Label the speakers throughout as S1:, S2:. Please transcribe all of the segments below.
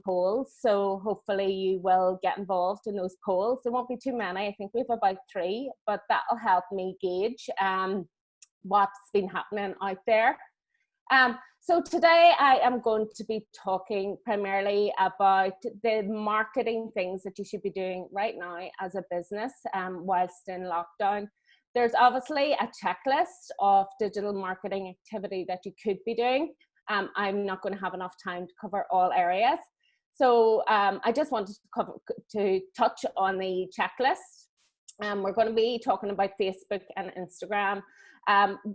S1: polls, so hopefully you will get involved in those polls. There won't be too many. I think we have about 3, but that'll help me gauge what's been happening out there. So today I am going to be talking primarily about the marketing things that you should be doing right now as a business whilst in lockdown. There's obviously a checklist of digital marketing activity that you could be doing. I'm not going to have enough time to cover all areas. So I just wanted to touch on the checklist. We're going to be talking about Facebook and Instagram.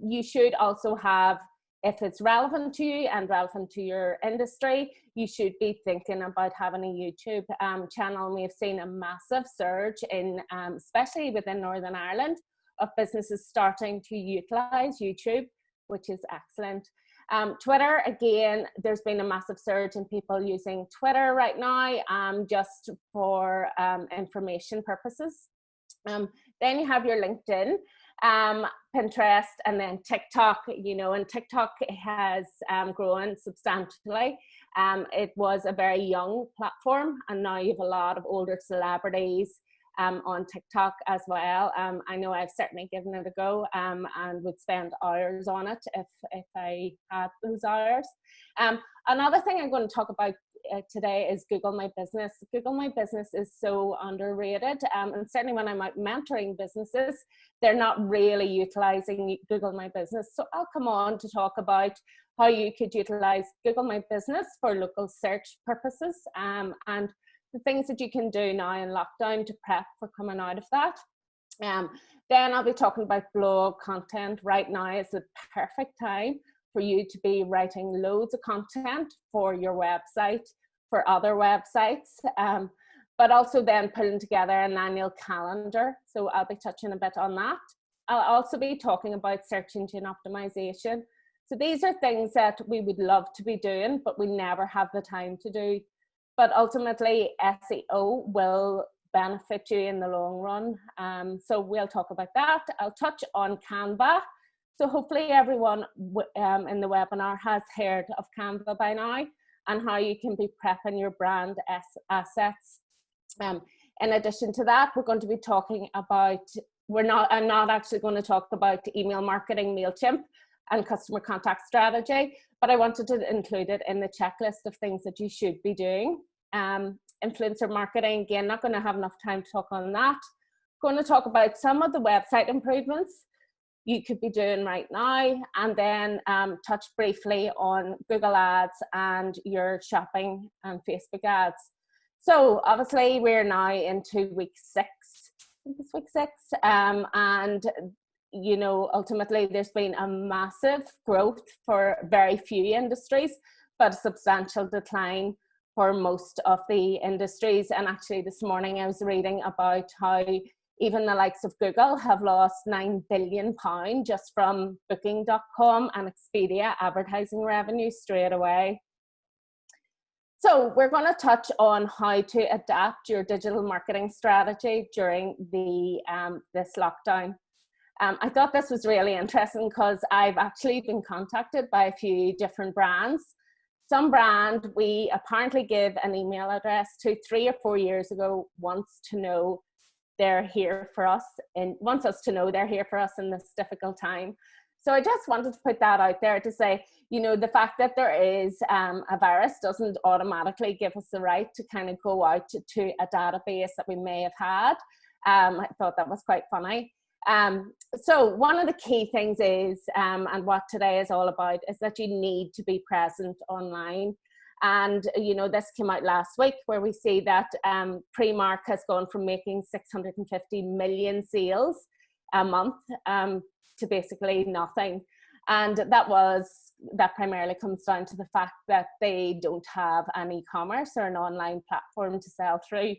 S1: You should also have, if it's relevant to you and relevant to your industry, you should be thinking about having a YouTube channel. We have seen a massive surge in, especially within Northern Ireland, of businesses starting to utilize YouTube, which is excellent. Twitter, again, there's been a massive surge in people using Twitter right now, just for information purposes. Then you have your LinkedIn, Pinterest, and then TikTok, and TikTok has grown substantially. It was a very young platform, and now you have a lot of older celebrities on TikTok as well. I know I've certainly given it a go and would spend hours on it if I had those hours. Another thing I'm going to talk about today is Google My Business. Google My Business is so underrated, and certainly when I'm out mentoring businesses, they're not really utilizing Google My Business. So I'll come on to talk about how you could utilize Google My Business for local search purposes, and the things that you can do now in lockdown to prep for coming out of that. Then I'll be talking about blog content. Right now is the perfect time for you to be writing loads of content for your website, for other websites, but also then putting together an annual calendar. So I'll be touching a bit on that. I'll also be talking about search engine optimization. So these are things that we would love to be doing, but we never have the time to do. But ultimately, SEO will benefit you in the long run. So we'll talk about that. I'll touch on Canva. So hopefully everyone in the webinar has heard of Canva by now and how you can be prepping your brand assets. In addition to that, we're going to be talking about, I'm not actually going to talk about email marketing, MailChimp, and customer contact strategy, but I wanted to include it in the checklist of things that you should be doing. Influencer marketing, again, not going to have enough time to talk on that. Going to talk about some of the website improvements you could be doing right now, and then touch briefly on Google Ads and your shopping and Facebook ads. So obviously we're now into week 6, I think it's week 6, and ultimately there's been a massive growth for very few industries, but a substantial decline for most of the industries. And actually this morning I was reading about how even the likes of Google have lost £9 billion just from Booking.com and Expedia advertising revenue straight away. So we're going to touch on how to adapt your digital marketing strategy during this lockdown. I thought this was really interesting because I've actually been contacted by a few different brands. Some brand we apparently give an email address to 3 or 4 years ago wants to know they're here for us and wants us to know they're here for us in this difficult time. So I just wanted to put that out there to say, the fact that there is a virus doesn't automatically give us the right to kind of go out to a database that we may have had. I thought that was quite funny. So one of the key things is, and what today is all about, is that you need to be present online. And, this came out last week where we see that Primark has gone from making 650 million sales a month to basically nothing. And that primarily comes down to the fact that they don't have an e-commerce or an online platform to sell through.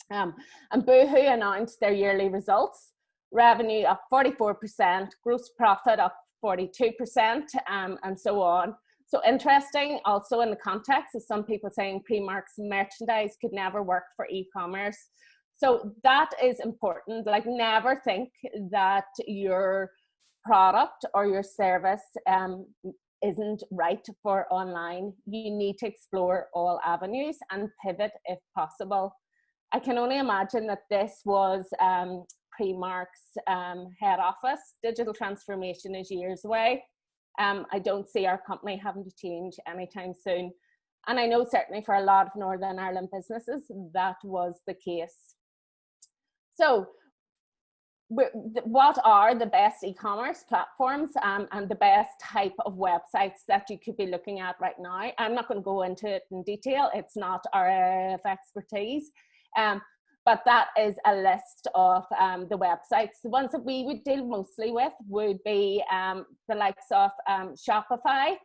S1: And Boohoo announced their yearly results. Revenue up 44%, gross profit up 42%, and so on. So interesting also in the context of some people saying Primark's merchandise could never work for e-commerce. So that is important. Like, never think that your product or your service isn't right for online. You need to explore all avenues and pivot if possible. I can only imagine that this was Primark's head office. Digital transformation is years away. I don't see our company having to change anytime soon. And I know certainly for a lot of Northern Ireland businesses, that was the case. So what are the best e-commerce platforms and the best type of websites that you could be looking at right now? I'm not going to go into it in detail. It's not our area of expertise. But that is a list of the websites. The ones that we would deal mostly with would be the likes of Shopify.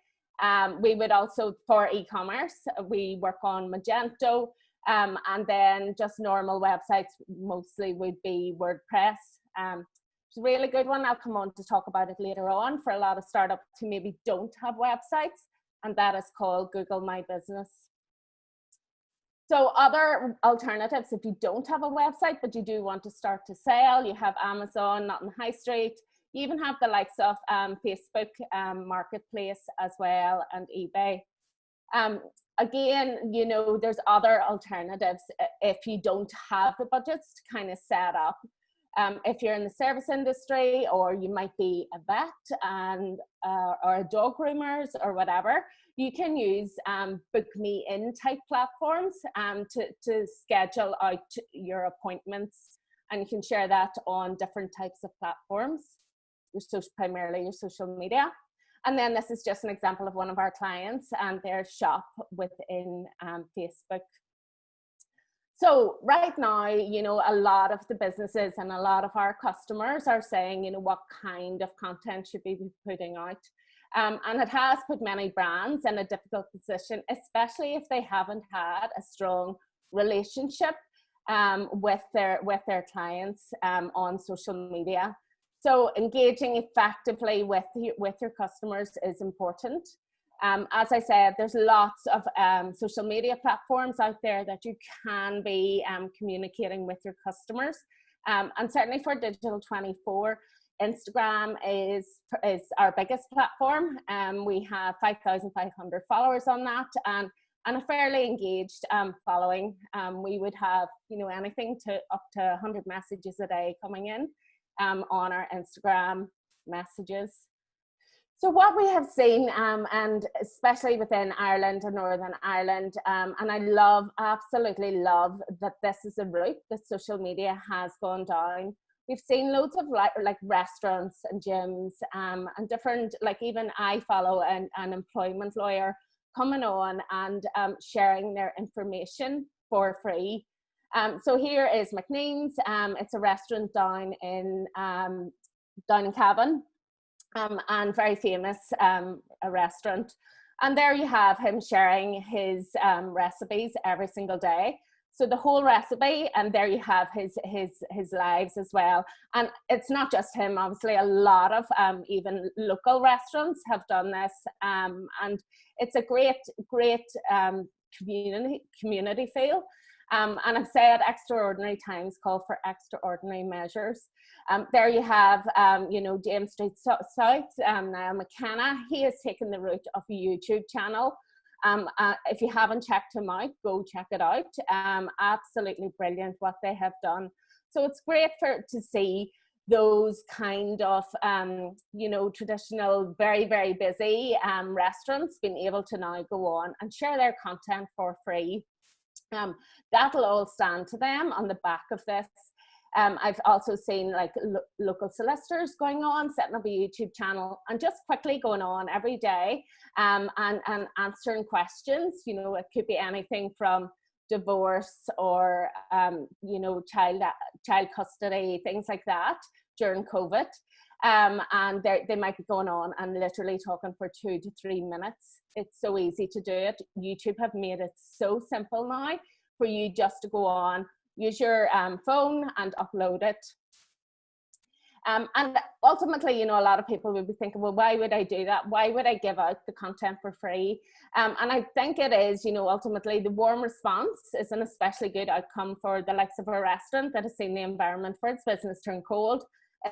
S1: We would also, for e-commerce, we work on Magento, and then just normal websites mostly would be WordPress. It's a really good one. I'll come on to talk about it later on for a lot of startups who maybe don't have websites, and that is called Google My Business. So other alternatives, if you don't have a website, but you do want to start to sell, you have Amazon, not in High Street. You even have the likes of Facebook Marketplace as well, and eBay. Again, you know, there's other alternatives if you don't have the budgets to kind of set up. If you're in the service industry, or you might be a vet and or a dog groomers or whatever, you can use book me in type platforms to schedule out your appointments, and you can share that on different types of platforms, primarily your social media. And then this is just an example of one of our clients and their shop within Facebook. So right now, you know, a lot of the businesses and a lot of our customers are saying, you know, what kind of content should we be putting out? And it has put many brands in a difficult position, especially if they haven't had a strong relationship with their clients on social media. So engaging effectively with your customers is important. As I said, there's lots of social media platforms out there that you can be communicating with your customers. And certainly for Digital 24, Instagram is our biggest platform. We have 5,500 followers on that, and a fairly engaged following. We would have, you know, anything to up to 100 messages a day coming in on our Instagram messages. So what we have seen, and especially within Ireland and Northern Ireland, and I absolutely love that this is a route that social media has gone down. We've seen loads of like restaurants and gyms and different, like even I follow an employment lawyer coming on and sharing their information for free. So here is McNeam's. It's a restaurant down in Cavan. And very famous a restaurant, and there you have him sharing his recipes every single day. So the whole recipe, and there you have his lives as well. And it's not just him, obviously a lot of even local restaurants have done this, and it's a great community feel. And I've said extraordinary times call for extraordinary measures. There you have, you know, James Street South, Niamh McKenna. He has taken the route of a YouTube channel. If you haven't checked him out, go check it out. Absolutely brilliant what they have done. So it's great to see those kind of, you know, traditional, very, very busy restaurants being able to now go on and share their content for free. That'll all stand to them on the back of this. I've also seen like local solicitors going on, setting up a YouTube channel and just quickly going on every day and answering questions. You know, it could be anything from divorce or, you know, child custody, things like that during COVID. And they might be going on and literally talking for 2 to 3 minutes. It's so easy to do it. YouTube have made it so simple now for you just to go on, use your phone and upload it. And ultimately, you know, a lot of people would be thinking, well, why would I do that? Why would I give out the content for free? And I think it is, you know, ultimately the warm response is an especially good outcome for the likes of a restaurant that has seen the environment for its business turn cold.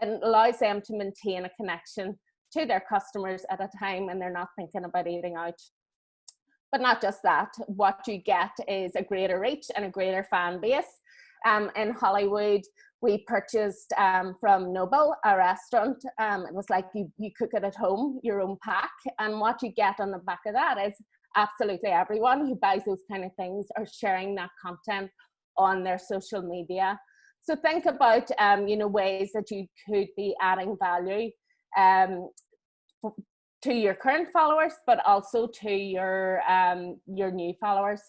S1: It allows them to maintain a connection to their customers at a time when they're not thinking about eating out. But not just that, what you get is a greater reach and a greater fan base. In Hollywood, we purchased from Noble, a restaurant. It was like you cook it at home, your own pack. And what you get on the back of that is absolutely everyone who buys those kind of things are sharing that content on their social media. So think about, ways that you could be adding value to your current followers, but also to your new followers.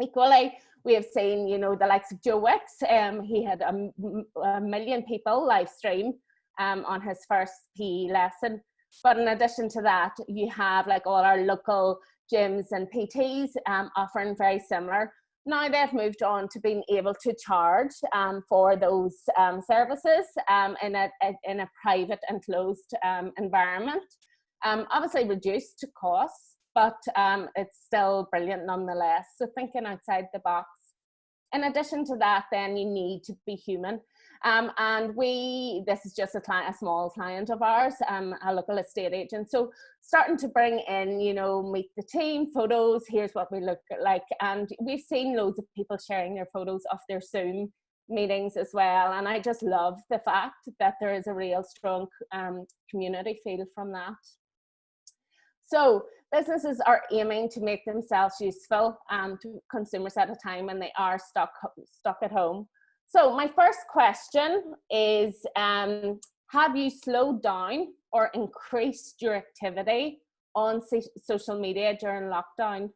S1: Equally, we have seen, the likes of Joe Wicks. He had a million people live stream on his first PE lesson. But in addition to that, you have like all our local gyms and PTs offering very similar. Now they've moved on to being able to charge for those services in a private and closed environment. Obviously reduced costs, but it's still brilliant nonetheless. So thinking outside the box. In addition to that, then you need to be human. And this is just a small client of ours, a local estate agent. So starting to bring in, meet the team, photos, here's what we look like. And we've seen loads of people sharing their photos of their Zoom meetings as well. And I just love the fact that there is a real strong community feel from that. So businesses are aiming to make themselves useful to consumers at a time when they are stuck at home. So my first question is, have you slowed down or increased your activity on social media during lockdown?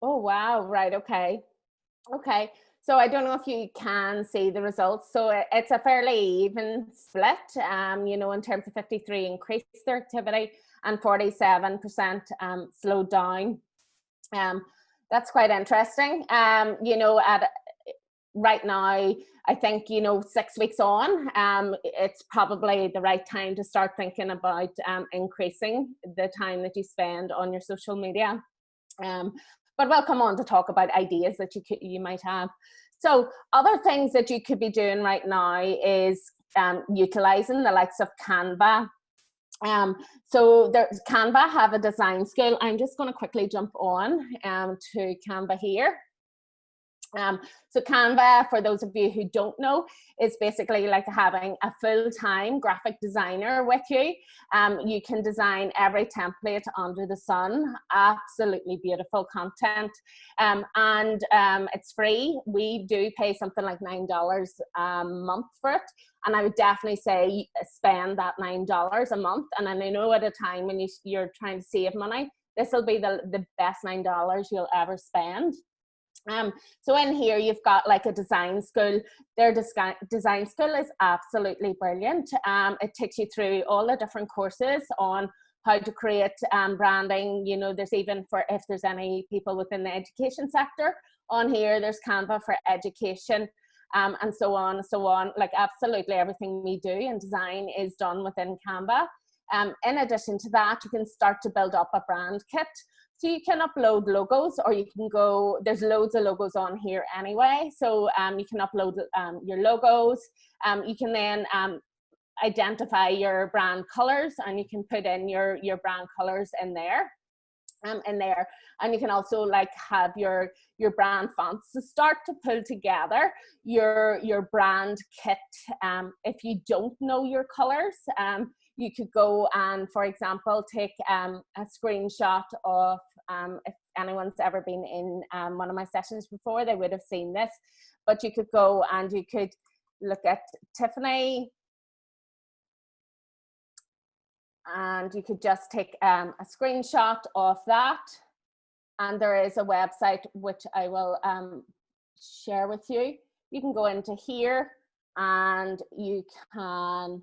S1: Oh, wow. Right. Okay. Okay. So I don't know if you can see the results. So it's a fairly even split, in terms of 53 increased their activity and 47% slowed down. That's quite interesting. Right now, I think, 6 weeks on, it's probably the right time to start thinking about increasing the time that you spend on your social media. But we'll come on to talk about ideas that you might have. So other things that you could be doing right now is utilizing the likes of Canva. So Canva have a design school. I'm just going to quickly jump on to Canva here. So Canva, for those of you who don't know, is basically like having a full-time graphic designer with you. You can design every template under the sun. Absolutely beautiful content. And it's free. We do pay something like $9 a month for it. And I would definitely say spend that $9 a month. And I know at a time when you're trying to save money, this will be the best $9 you'll ever spend. So in here you've got like a design school. Their design school is absolutely brilliant. It takes you through all the different courses on how to create branding. There's even for if there's any people within the education sector on here, there's Canva for education, and so on and so on. Like absolutely everything we do in design is done within Canva. In addition to that, you can start to build up a brand kit. So you can upload logos, or you can there's loads of logos on here anyway. So you can upload your logos. You can then identify your brand colors, and you can put in your brand colors in there. And you can also like have your brand fonts. So start to pull together your brand kit. If you don't know your colors, you could go and, for example, take a screenshot of, if anyone's ever been in one of my sessions before, they would have seen this, but you could go and you could look at Tiffany, and you could just take a screenshot of that. And there is a website which I will share with you. You can go into here and you can,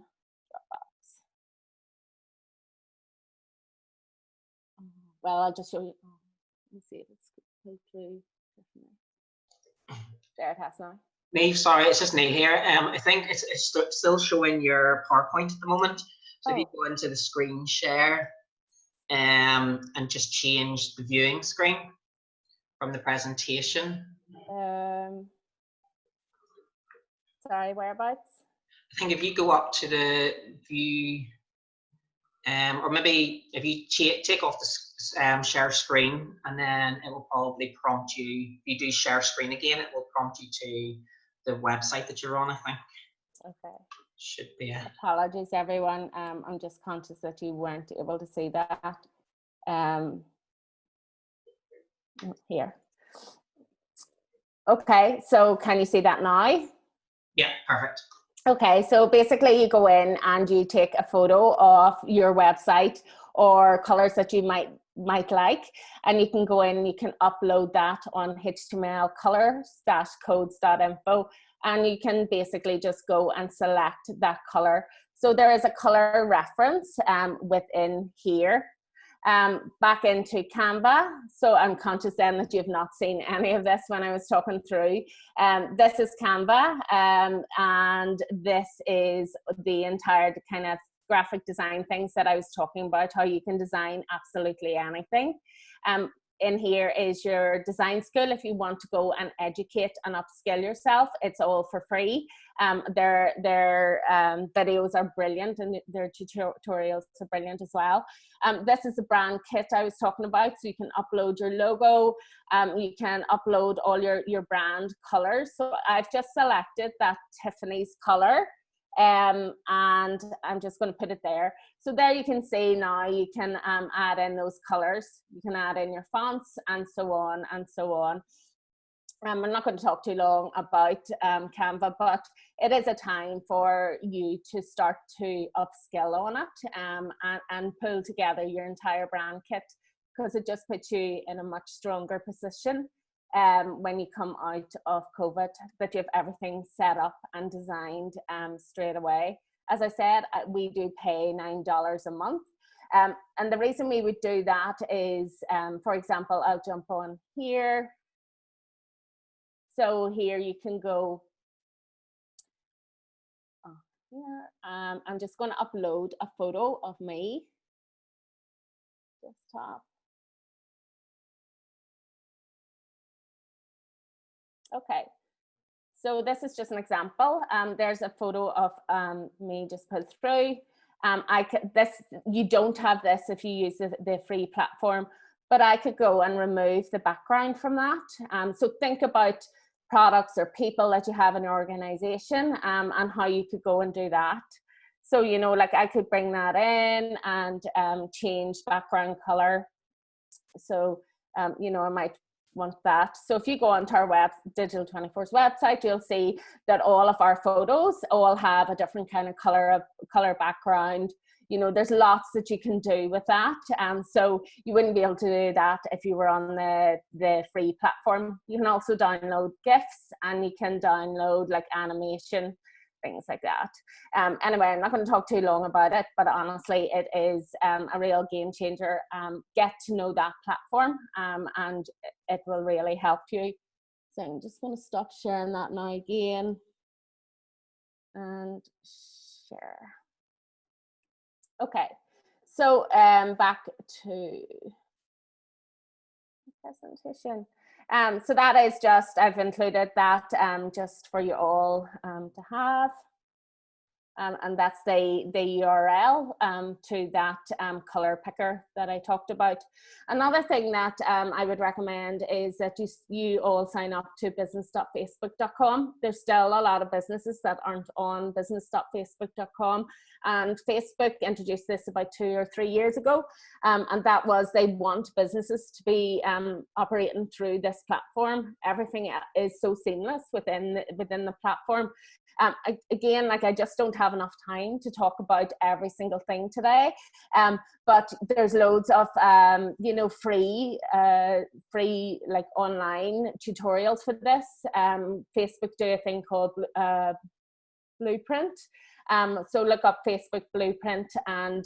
S1: Well, I'll just show you. Let me see if it's go through. There it has now.
S2: Niamh, sorry, it's just Niamh here. I think it's still showing your PowerPoint at the moment. So if you go into the screen share and just change the viewing screen from the presentation.
S1: Sorry, whereabouts?
S2: I think if you go up to the view, or maybe if you take off the share screen, and then it will probably prompt you. If you do share screen again, it will prompt you to the website that you're on, I think.
S1: Okay.
S2: Should be.
S1: Apologies, everyone. I'm just conscious that you weren't able to see that. Here. Okay, so can you see that now?
S2: Yeah, perfect.
S1: Okay, so basically you go in and you take a photo of your website or colors that you might like, and you can go in and you can upload that on HTML colors-codes.info, and you can basically just go and select that color. So there is a color reference within here. Back into Canva. So I'm conscious then that you've not seen any of this when I was talking through. This is Canva, and this is the entire kind of graphic design things that I was talking about, how you can design absolutely anything. In here is your design school if you want to go and educate and upskill yourself. It's all for free. Their videos are brilliant, and their tutorials are brilliant as well. This is the brand kit I was talking about, so you can upload your logo, you can upload all your brand colors. So I've just selected that Tiffany's color, and I'm just going to put it there. So there you can see now you can add in those colors, you can add in your fonts, and so on and so on. I'm not going to talk too long about Canva, but it is a time for you to start to upskill on it, and pull together your entire brand kit, because it just puts you in a much stronger position when you come out of COVID, that you have everything set up and designed straight away. As I said, we do pay $9 a month. And the reason we would do that is, for example, I'll jump on here. So here you can go, I'm just going to upload a photo of me. Desktop. Okay, so this is just an example. There's a photo of me just put through. You don't have this if you use the free platform, but I could go and remove the background from that. So think about products or people that you have in your organization, and how you could go and do that. So, you know, like I could bring that in and change background color. So, you know, I might want that. So if you go onto our Digital24's website, you'll see that all of our photos all have a different kind of color background. You know, there's lots that you can do with that. So you wouldn't be able to do that if you were on the free platform. You can also download GIFs, and you can download like animation, things like that. Anyway, I'm not going to talk too long about it, but honestly, it is a real game changer. Get to know that platform, and it will really help you. So I'm just going to stop sharing that now again and share. Okay, so back to presentation. So that is just, I've included that just for you all to have. And that's the URL to that color picker that I talked about. Another thing that I would recommend is that you all sign up to business.facebook.com. There's still a lot of businesses that aren't on business.facebook.com, and Facebook introduced this about 2 or 3 years ago, and that was they want businesses to be operating through this platform. Everything is so seamless within the platform. Again, like I just don't have enough time to talk about every single thing today, but there's loads of you know, free like online tutorials for this. Facebook do a thing called Blueprint. So look up Facebook Blueprint and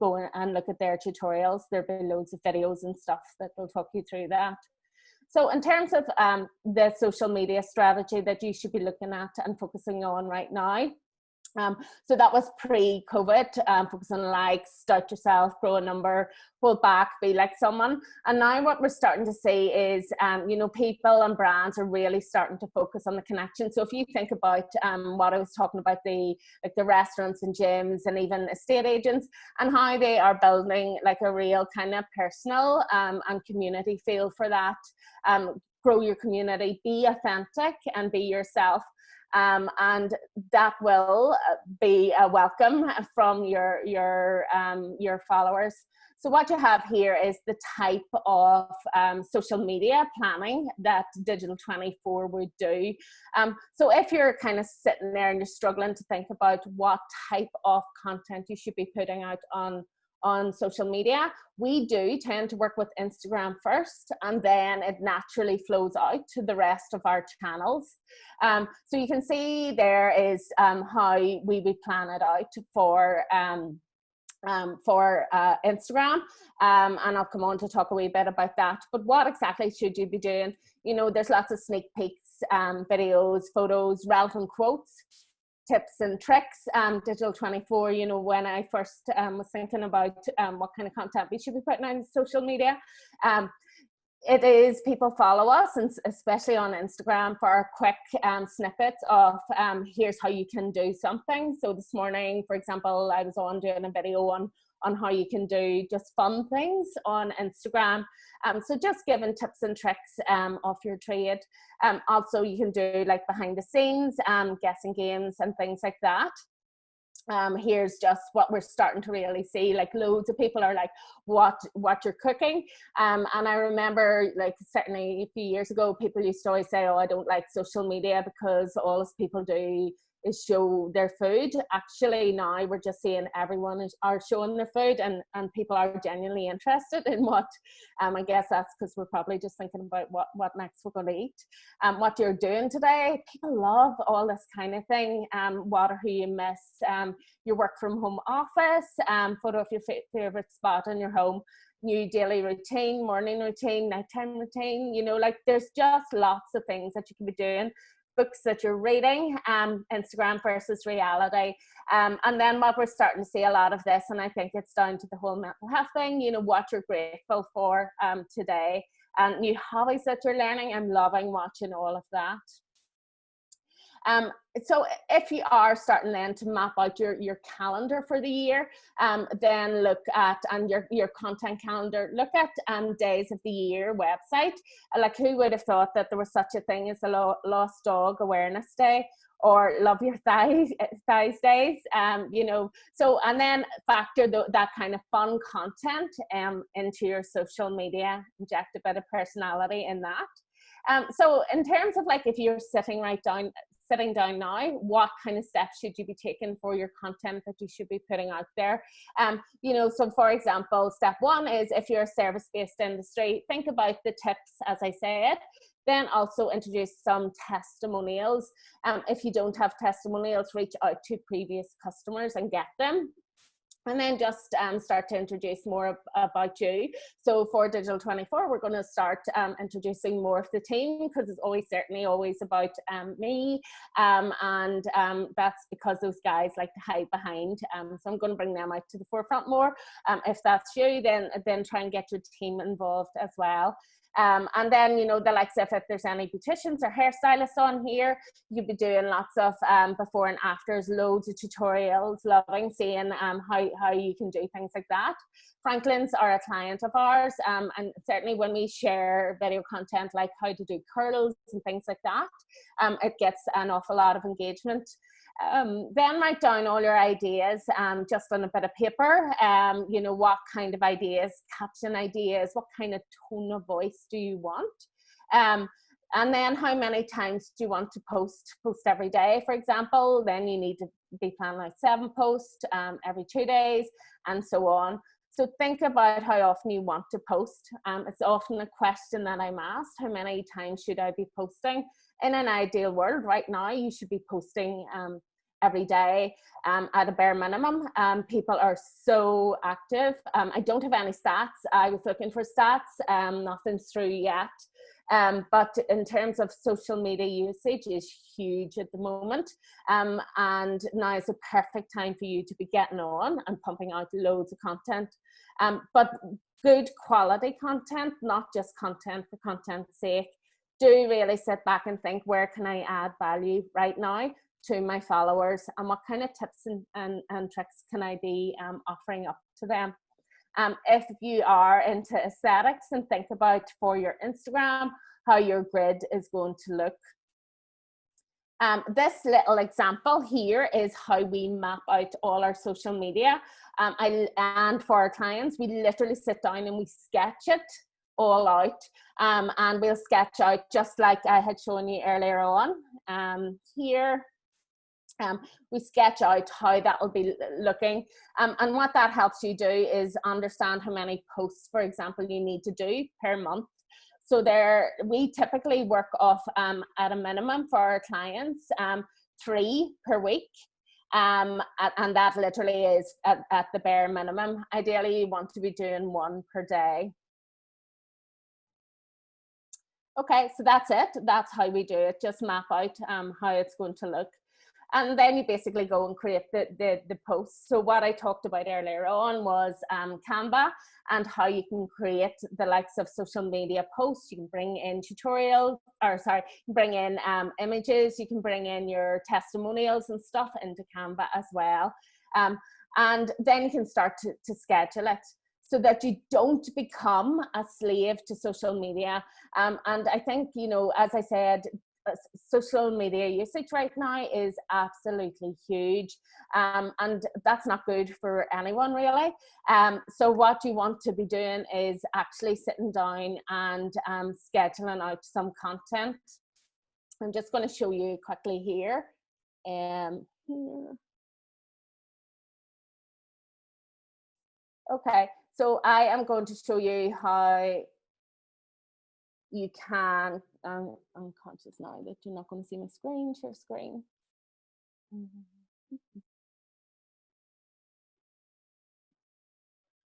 S1: go and look at their tutorials. There'll be loads of videos and stuff that will talk you through that. So in terms of the social media strategy that you should be looking at and focusing on right now, so that was pre-COVID, focus on likes, start yourself, grow a number, pull back, be like someone. And now what we're starting to see is, you know, people and brands are really starting to focus on the connection. So if you think about what I was talking about, the restaurants and gyms and even estate agents, and how they are building like a real kind of personal and community feel for that. Grow your community, be authentic and be yourself. And that will be a welcome from your followers. So what you have here is the type of social media planning that Digital 24 would do. So if you're kind of sitting there and you're struggling to think about what type of content you should be putting out on social media, we do tend to work with Instagram first, and then it naturally flows out to the rest of our channels. So you can see there is how we would plan it out for Instagram, and I'll come on to talk a wee bit about that. But what exactly should you be doing? You know, there's lots of sneak peeks, videos, photos, relevant quotes, tips and tricks. Digital 24, you know, when I first was thinking about what kind of content we should be putting on social media, it is people follow us, and especially on Instagram, for our quick snippets of here's how you can do something. So this morning, for example, I was on doing a video on how you can do just fun things on Instagram. So just giving tips and tricks of your trade. Also, you can do like behind the scenes, guessing games and things like that. Here's just what we're starting to really see, like loads of people are like, what you're cooking. And I remember, like, certainly a few years ago, people used to always say, oh, I don't like social media because all people do is show their food. Actually now we're just seeing everyone are showing their food, and people are genuinely interested in what, I guess that's because we're probably just thinking about what next we're going to eat, what you're doing today. People love all this kind of thing. What or who you miss, your work from home office, photo of your favorite spot in your home, new daily routine, morning routine, nighttime routine. You know, like there's just lots of things that you can be doing. Books that you're reading, Instagram versus reality. And then what we're starting to see a lot of this, and I think it's down to the whole mental health thing, you know, what you're grateful for today, and new hobbies that you're learning. I'm loving watching all of that. So if you are starting then to map out your calendar for the year, then look at, and your content calendar, look at days of the year website. Like, who would have thought that there was such a thing as a Lost Dog Awareness Day, or Love Your Thighs Days, you know. So, and then factor that kind of fun content into your social media, inject a bit of personality in that. So in terms of, like, if you're sitting down now, what kind of steps should you be taking for your content that you should be putting out there? You know, so for example, step one is, if you're a service-based industry, think about the tips as I say it. Then also introduce some testimonials. If you don't have testimonials, reach out to previous customers and get them. And then just start to introduce more about you. So for Digital 24, we're going to start introducing more of the team, because it's certainly always about me. And that's because those guys like to hide behind. So I'm going to bring them out to the forefront more. If that's you, then try and get your team involved as well. And then, you know, the likes of, if there's any beauticians or hairstylists on here, you'd be doing lots of before and afters, loads of tutorials, loving seeing how you can do things like that. Franklin's are a client of ours, and certainly when we share video content like how to do curls and things like that, it gets an awful lot of engagement. Then write down all your ideas just on a bit of paper. You know, what kind of ideas, caption ideas, what kind of tone of voice do you want? And then how many times do you want to post every day, for example? Then you need to be planning like 7 posts every 2 days, and so on. So think about how often you want to post. It's often a question that I'm asked: how many times should I be posting? In an ideal world right now, you should be posting every day at a bare minimum. People are so active. I don't have any stats. I was looking for stats, nothing's through yet. But in terms of social media usage is huge at the moment. And now is the perfect time for you to be getting on and pumping out loads of content. But good quality content, not just content for content's sake. Do really sit back and think, where can I add value right now to my followers, and what kind of tips and tricks can I be offering up to them? If you are into aesthetics, and think about for your Instagram how your grid is going to look. This little example here is how we map out all our social media. And for our clients, we literally sit down and we sketch it all out. And we'll sketch out just like I had shown you earlier on. Here, we sketch out how that will be looking. And what that helps you do is understand how many posts, for example, you need to do per month. So we typically work off at a minimum for our clients, 3 per week. And that literally is at the bare minimum. Ideally, you want to be doing 1 per day. Okay, so that's it. That's how we do it. Just map out how it's going to look. And then you basically go and create the posts. So what I talked about earlier on was Canva, and how you can create the likes of social media posts. You can bring in tutorials, bring in images, you can bring in your testimonials and stuff into Canva as well. And then you can start to schedule it, so that you don't become a slave to social media. And I think, you know, as I said, social media usage right now is absolutely huge, and that's not good for anyone really. So what you want to be doing is actually sitting down and scheduling out some content. I'm just going to show you quickly here. Okay, so I am going to show you how you can, I'm conscious now that you're not going to see my screen, share screen.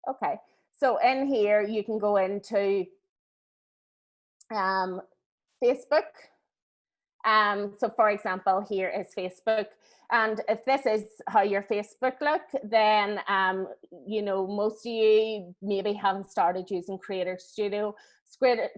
S1: Okay, so in here you can go into Facebook. So for example, here is Facebook. And if this is how your Facebook look, then, you know, most of you maybe haven't started using Creator Studio.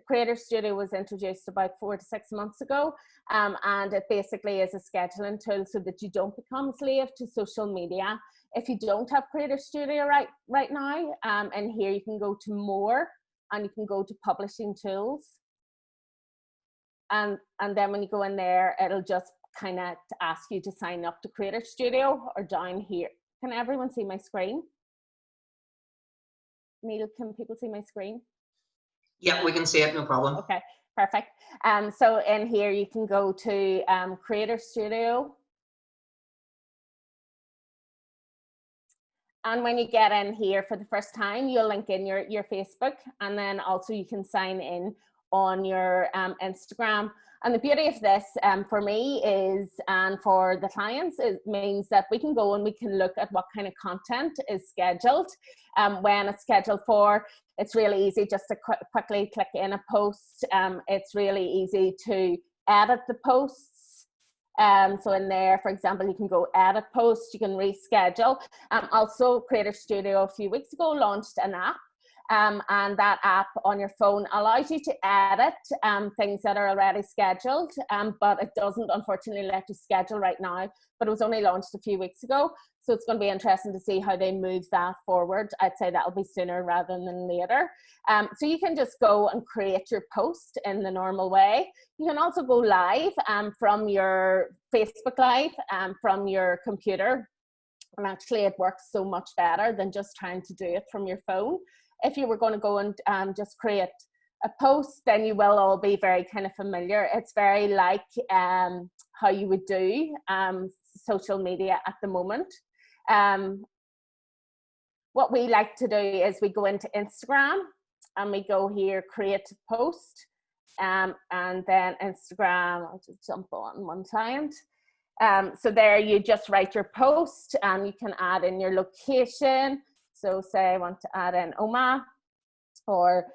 S1: Creator Studio was introduced about 4 to 6 months ago. And it basically is a scheduling tool so that you don't become a slave to social media. If you don't have Creator Studio right now, and here you can go to more, and you can go to publishing tools. And then when you go in there, it'll just kind of ask you to sign up to Creator Studio, or down here. Can everyone see my screen? Neil, can people see my screen?
S2: Yeah, we can see it, no problem.
S1: Okay, perfect. So in here you can go to Creator Studio. And when you get in here for the first time, you'll link in your Facebook, and then also you can sign in on your Instagram. And the beauty of this for me is, and for the clients, it means that we can go and we can look at what kind of content is scheduled. When it's scheduled for, it's really easy just to quickly click in a post. It's really easy to edit the posts. So in there, for example, you can go edit posts, you can reschedule. Also, Creator Studio a few weeks ago launched an app. And that app on your phone allows you to edit things that are already scheduled, but it doesn't unfortunately let you schedule right now, but it was only launched a few weeks ago. So it's going to be interesting to see how they move that forward. I'd say that'll be sooner rather than later. So you can just go and create your post in the normal way. You can also go live from your Facebook Live, from your computer. And actually it works so much better than just trying to do it from your phone. If you were going to go and just create a post, then you will all be very kind of familiar. It's very like how you would do social media at the moment. What we like to do is we go into Instagram and we go here, create post, and then Instagram, I'll just jump on one client. So there you just write your post, you can add in your location. So say I want to add in Oma or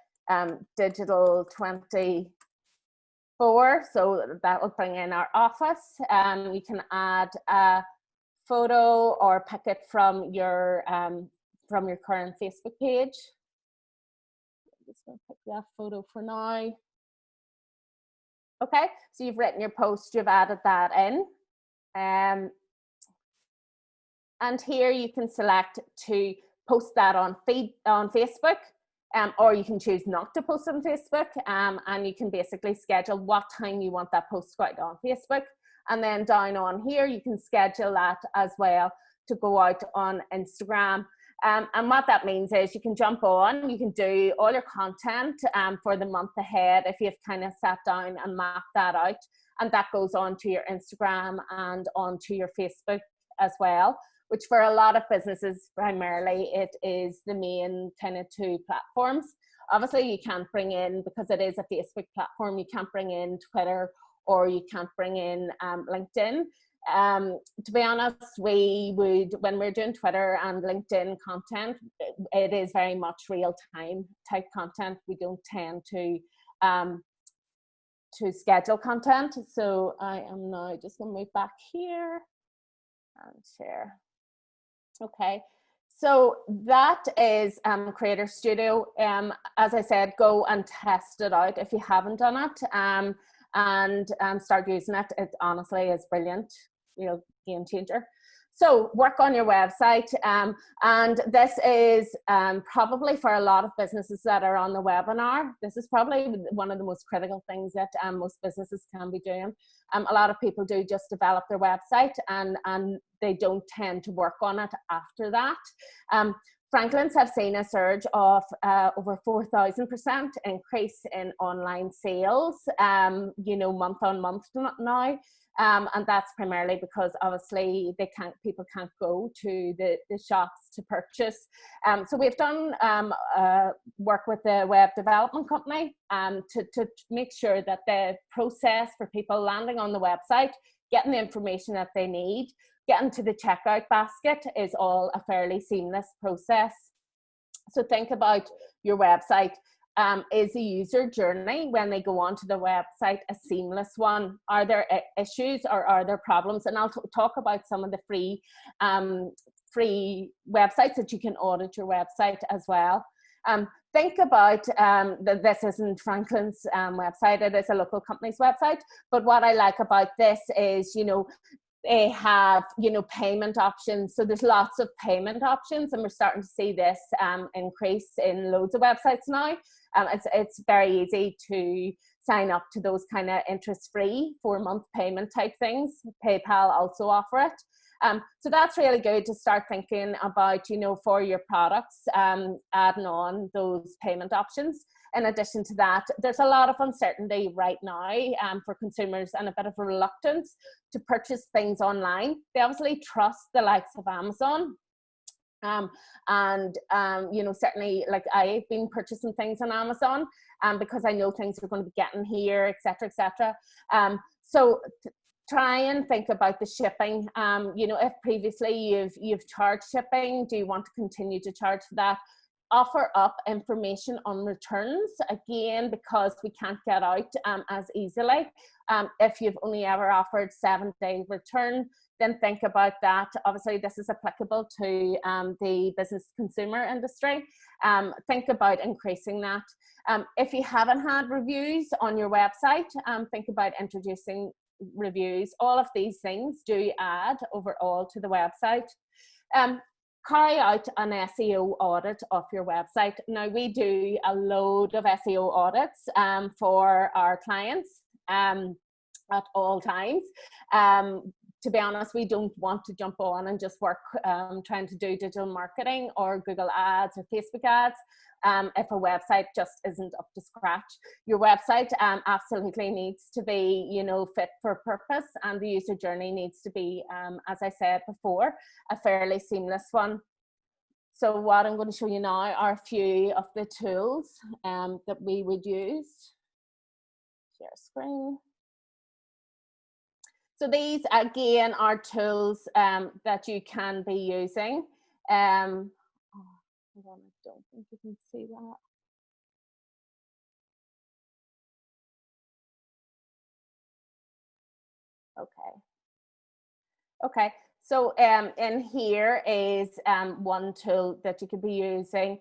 S1: Digital 24, so that will bring in our office. You can add a photo or pick it from your current Facebook page. I'm just going to pick that photo for now. Okay, so you've written your post, you've added that in. And here you can select to post that on Facebook, or you can choose not to post on Facebook, and you can basically schedule what time you want that post to go out on Facebook. And then down on here, you can schedule that as well to go out on Instagram. And what that means is you can jump on, you can do all your content for the month ahead if you've kind of sat down and mapped that out. And that goes on to your Instagram and onto your Facebook as well, which for a lot of businesses, primarily, it is the main kind of two platforms. Obviously, you can't bring in, because it is a Facebook platform, you can't bring in Twitter or you can't bring in LinkedIn. To be honest, we would, when we're doing Twitter and LinkedIn content, it is very much real-time type content. We don't tend to schedule content. So I am now just going to move back here and share. Okay, so that is Creator Studio. As I said, go and test it out if you haven't done it, and start using it. It honestly is brilliant, you know, game changer. So work on your website, and this is probably for a lot of businesses that are on the webinar, this is probably one of the most critical things that most businesses can be doing. A lot of people do just develop their website and they don't tend to work on it after that. Franklin's have seen a surge of over 4,000% increase in online sales, you know, month on month now. And that's primarily because obviously people can't go to the shops to purchase. So we've done work with the web development company to make sure that the process for people landing on the website, getting the information that they need, getting to the checkout basket is all a fairly seamless process. So think about your website. Is the user journey when they go onto the website a seamless one? Are there issues or are there problems? And I'll talk about some of the free websites that you can audit your website as well. Think about this isn't Franklin's website, it is a local company's website, but what I like about this is, you know, they have, you know, payment options. So there's lots of payment options, and we're starting to see this increase in loads of websites now. It's very easy to sign up to those kind of interest-free 4-month payment type things. PayPal also offer it. So that's really good to start thinking about, you know, for your products, adding on those payment options. In addition to that, there's a lot of uncertainty right now for consumers and a bit of a reluctance to purchase things online. They obviously trust the likes of Amazon. You know, certainly, like, I've been purchasing things on Amazon because I know things are going to be getting here, etc., etc. So try and think about the shipping. You know, if previously you've charged shipping, do you want to continue to charge for that? Offer up information on returns, again, because we can't get out as easily. If you've only ever offered 7-day return, then think about that. Obviously, this is applicable to the business consumer industry. Think about increasing that. If you haven't had reviews on your website, think about introducing reviews. All of these things do add overall to the website. Carry out an SEO audit of your website. Now, we do a load of SEO audits for our clients at all times. To be honest, we don't want to jump on and just work trying to do digital marketing or Google ads or Facebook ads if a website just isn't up to scratch. Your website absolutely needs to be, you know, fit for purpose, and the user journey needs to be, as I said before, a fairly seamless one. So what I'm going to show you now are a few of the tools that we would use. Share screen. So these again are tools that you can be using. Oh, hold on, I don't think you can see that. Okay. Okay, so in here is one tool that you could be using.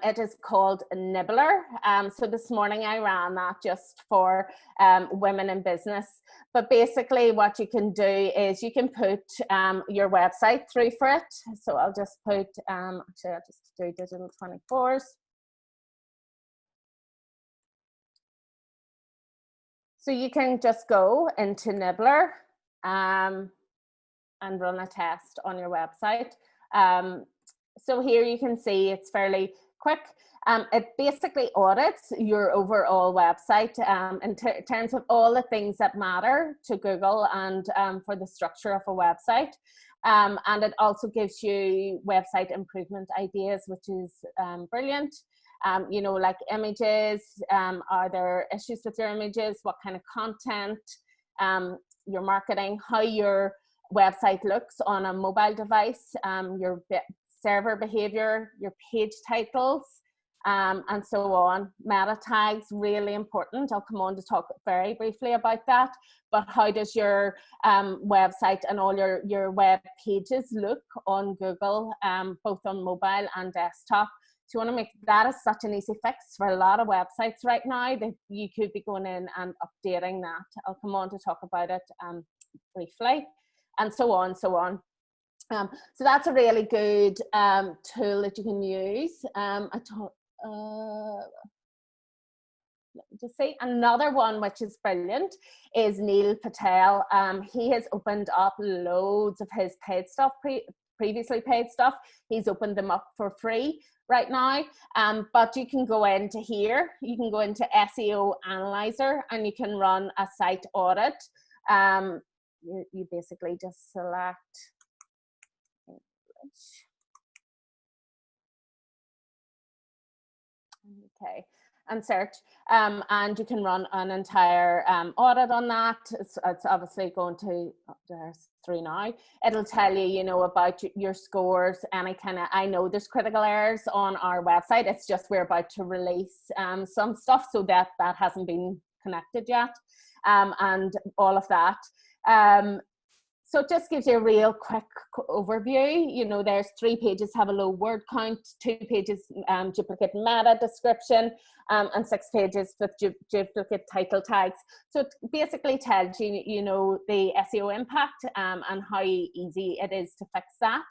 S1: It is called Nibbler. So this morning I ran that just for women in business. But basically what you can do is you can put your website through for it. So I'll just put, actually I'll just do digital 24s. So you can just go into Nibbler. And run a test on your website. So here you can see it's fairly quick. It basically audits your overall website in terms of all the things that matter to Google and for the structure of a website. And it also gives you website improvement ideas, which is brilliant. You know, like images, are there issues with your images? What kind of content, your marketing, how your website looks on a mobile device, your server behavior, your page titles, and so on. Meta tags, really important. I'll come on to talk very briefly about that. But how does your website and all your web pages look on Google, both on mobile and desktop? So you want to make that is such an easy fix for a lot of websites right now that you could be going in and updating that. I'll come on to talk about it briefly. And so on, so on. So that's a really good tool that you can use. Let me just see. Another one which is brilliant is Niamh Patel. He has opened up loads of his paid stuff, previously paid stuff. He's opened them up for free right now. But you can go into here, you can go into SEO Analyzer and you can run a site audit. You basically just select English. Okay, and search. And you can run an entire audit on that. It's obviously going to, oh, there's 3 now. It'll tell you, you know, about your scores, any kind of, I know there's critical errors on our website. It's just we're about to release some stuff, so that hasn't been connected yet, and all of that. So it just gives you a real quick overview. You know, there's 3 pages have a low word count, 2 pages duplicate meta description, and 6 pages with duplicate title tags. So it basically tells you, you know, the SEO impact and how easy it is to fix that.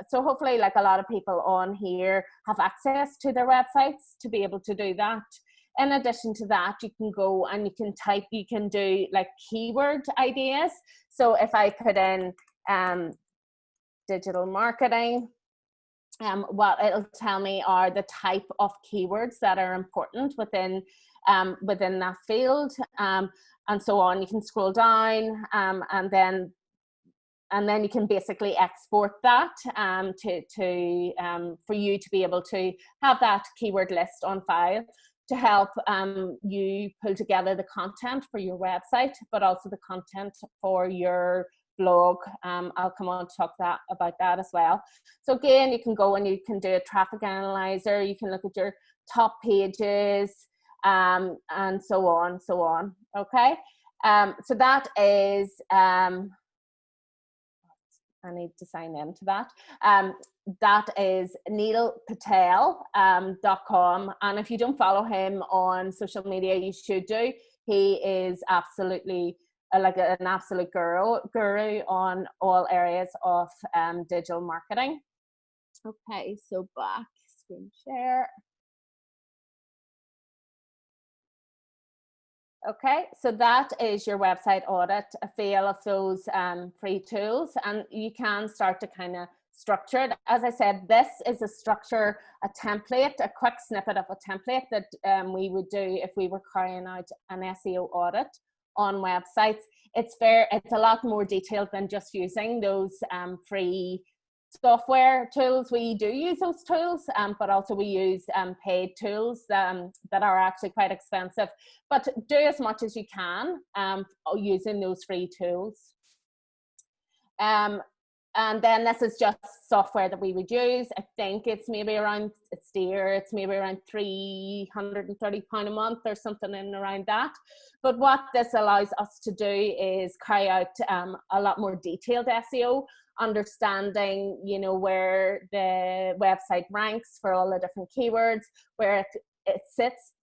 S1: So hopefully, like a lot of people on here have access to their websites to be able to do that. In addition to that, you can go and you can type, you can do like keyword ideas. So if I put in digital marketing, what it'll tell me are the type of keywords that are important within that field, and so on. You can scroll down, and then you can basically export that for you to be able to have that keyword list on file to help you pull together the content for your website, but also the content for your blog. I'll come on to talk about that as well. So again, you can go and you can do a traffic analyzer. You can look at your top pages, and so on, so on. Okay, so that is. I need to sign into that. That is niamhpatel.com. And if you don't follow him on social media, you should do. He is absolutely like an absolute guru on all areas of digital marketing. Okay, so back, screen share. Okay, so that is your website audit, a fail of those free tools, and you can start to kind of structure it. As I said, this is a structure, a template, a quick snippet of a template that we would do if we were carrying out an SEO audit on websites. It's a lot more detailed than just using those free software tools, we do use those tools, but also we use paid tools that are actually quite expensive. But do as much as you can using those free tools. And then this is just software that we would use. I think it's maybe around, it's dear, it's maybe around £330 a month or something in around that. But what this allows us to do is carry out a lot more detailed SEO, understanding, you know, where the website ranks for all the different keywords, where it sits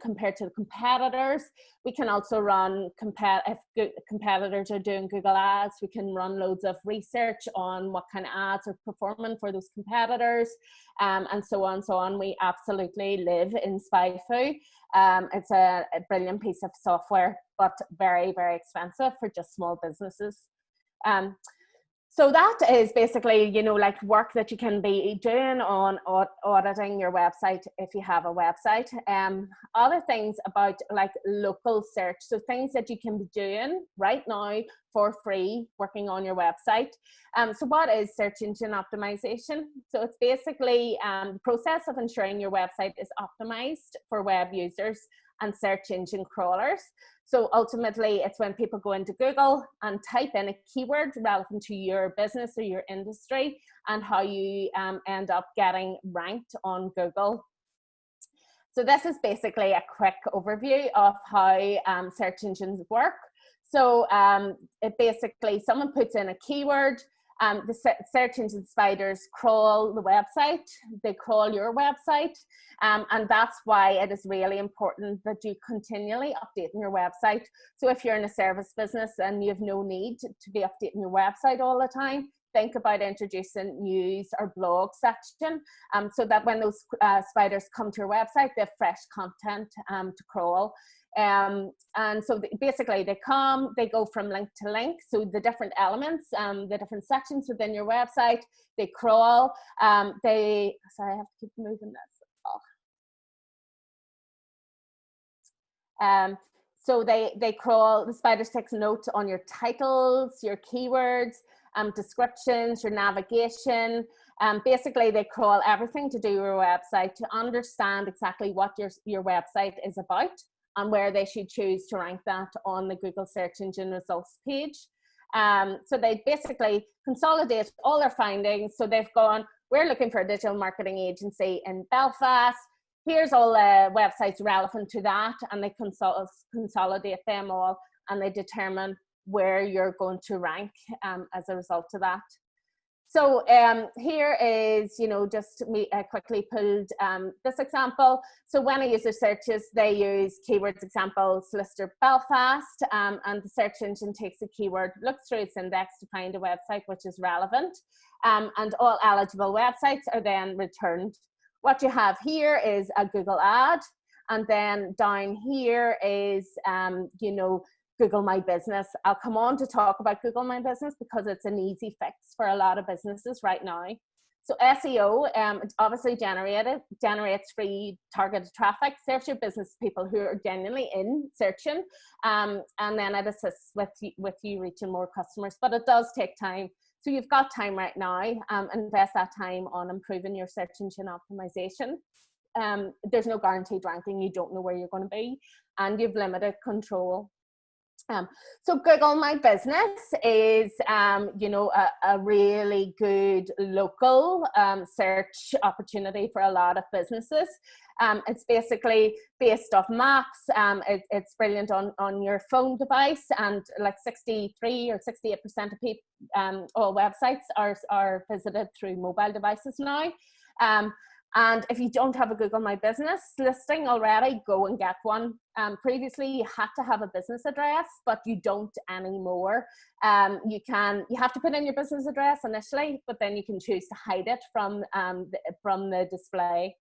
S1: compared to the competitors. We can also run, if competitors are doing Google ads, we can run loads of research on what kind of ads are performing for those competitors, and so on and so on. We absolutely live in SpyFu. It's a brilliant piece of software, but very, very expensive for just small businesses. So that is basically, you know, like work that you can be doing on auditing your website if you have a website. Other things about like local search, so things that you can be doing right now for free working on your website. So what is search engine optimization? So it's basically the process of ensuring your website is optimized for web users and search engine crawlers. So ultimately, it's when people go into Google and type in a keyword relevant to your business or your industry, and how you end up getting ranked on Google. So this is basically a quick overview of how search engines work. So it basically, someone puts in a keyword, the search engine spiders crawl the website, they crawl your website, and that's why it is really important that you continually update your website. So if you're in a service business and you have no need to be updating your website all the time, think about introducing news or blog section, so that when those spiders come to your website, they have fresh content to crawl. And so basically they come, they go from link to link. So the different elements, the different sections within your website, they crawl. Sorry, I have to keep moving this. So they crawl, the spiders takes note on your titles, your keywords, descriptions, your navigation. Basically they crawl everything to do your website, to understand exactly what your website is about, and where they should choose to rank that on the Google search engine results page. So they basically consolidate all their findings. So they've gone, we're looking for a digital marketing agency in Belfast. Here's all the websites relevant to that, and they consolidate them all, and they determine where you're going to rank as a result of that. So here is, you know, just me quickly pulled this example. So when a user searches, they use keywords example solicitor Belfast, and the search engine takes the keyword, looks through its index to find a website which is relevant, and all eligible websites are then returned. What you have here is a Google ad, and then down here is, you know, Google My Business. I'll come on to talk about Google My Business because it's an easy fix for a lot of businesses right now. So SEO obviously generates free targeted traffic, serves your business people who are genuinely in searching, and then it assists with you reaching more customers, but it does take time. So you've got time right now, invest that time on improving your search engine optimization. There's no guaranteed ranking, you don't know where you're going to be, and you've limited control. So Google My Business is, you know, a really good local search opportunity for a lot of businesses. It's basically based off maps. It's brilliant on your phone device, and like 63 or 68% of people, all websites are visited through mobile devices now. And if you don't have a Google My Business listing already, go and get one. Previously, you had to have a business address, but you don't anymore. You have to put in your business address initially, but then you can choose to hide it from the display.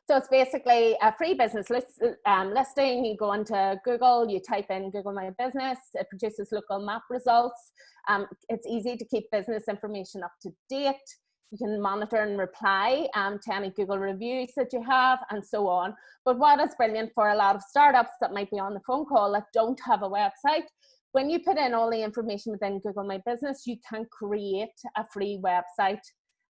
S1: So it's basically a free business listing. You go into Google, you type in Google My Business, it produces local map results. It's easy to keep business information up to date. You can monitor and reply to any Google reviews that you have, and so on. But what is brilliant for a lot of startups that might be on the phone call that don't have a website, when you put in all the information within Google My Business, you can create a free website.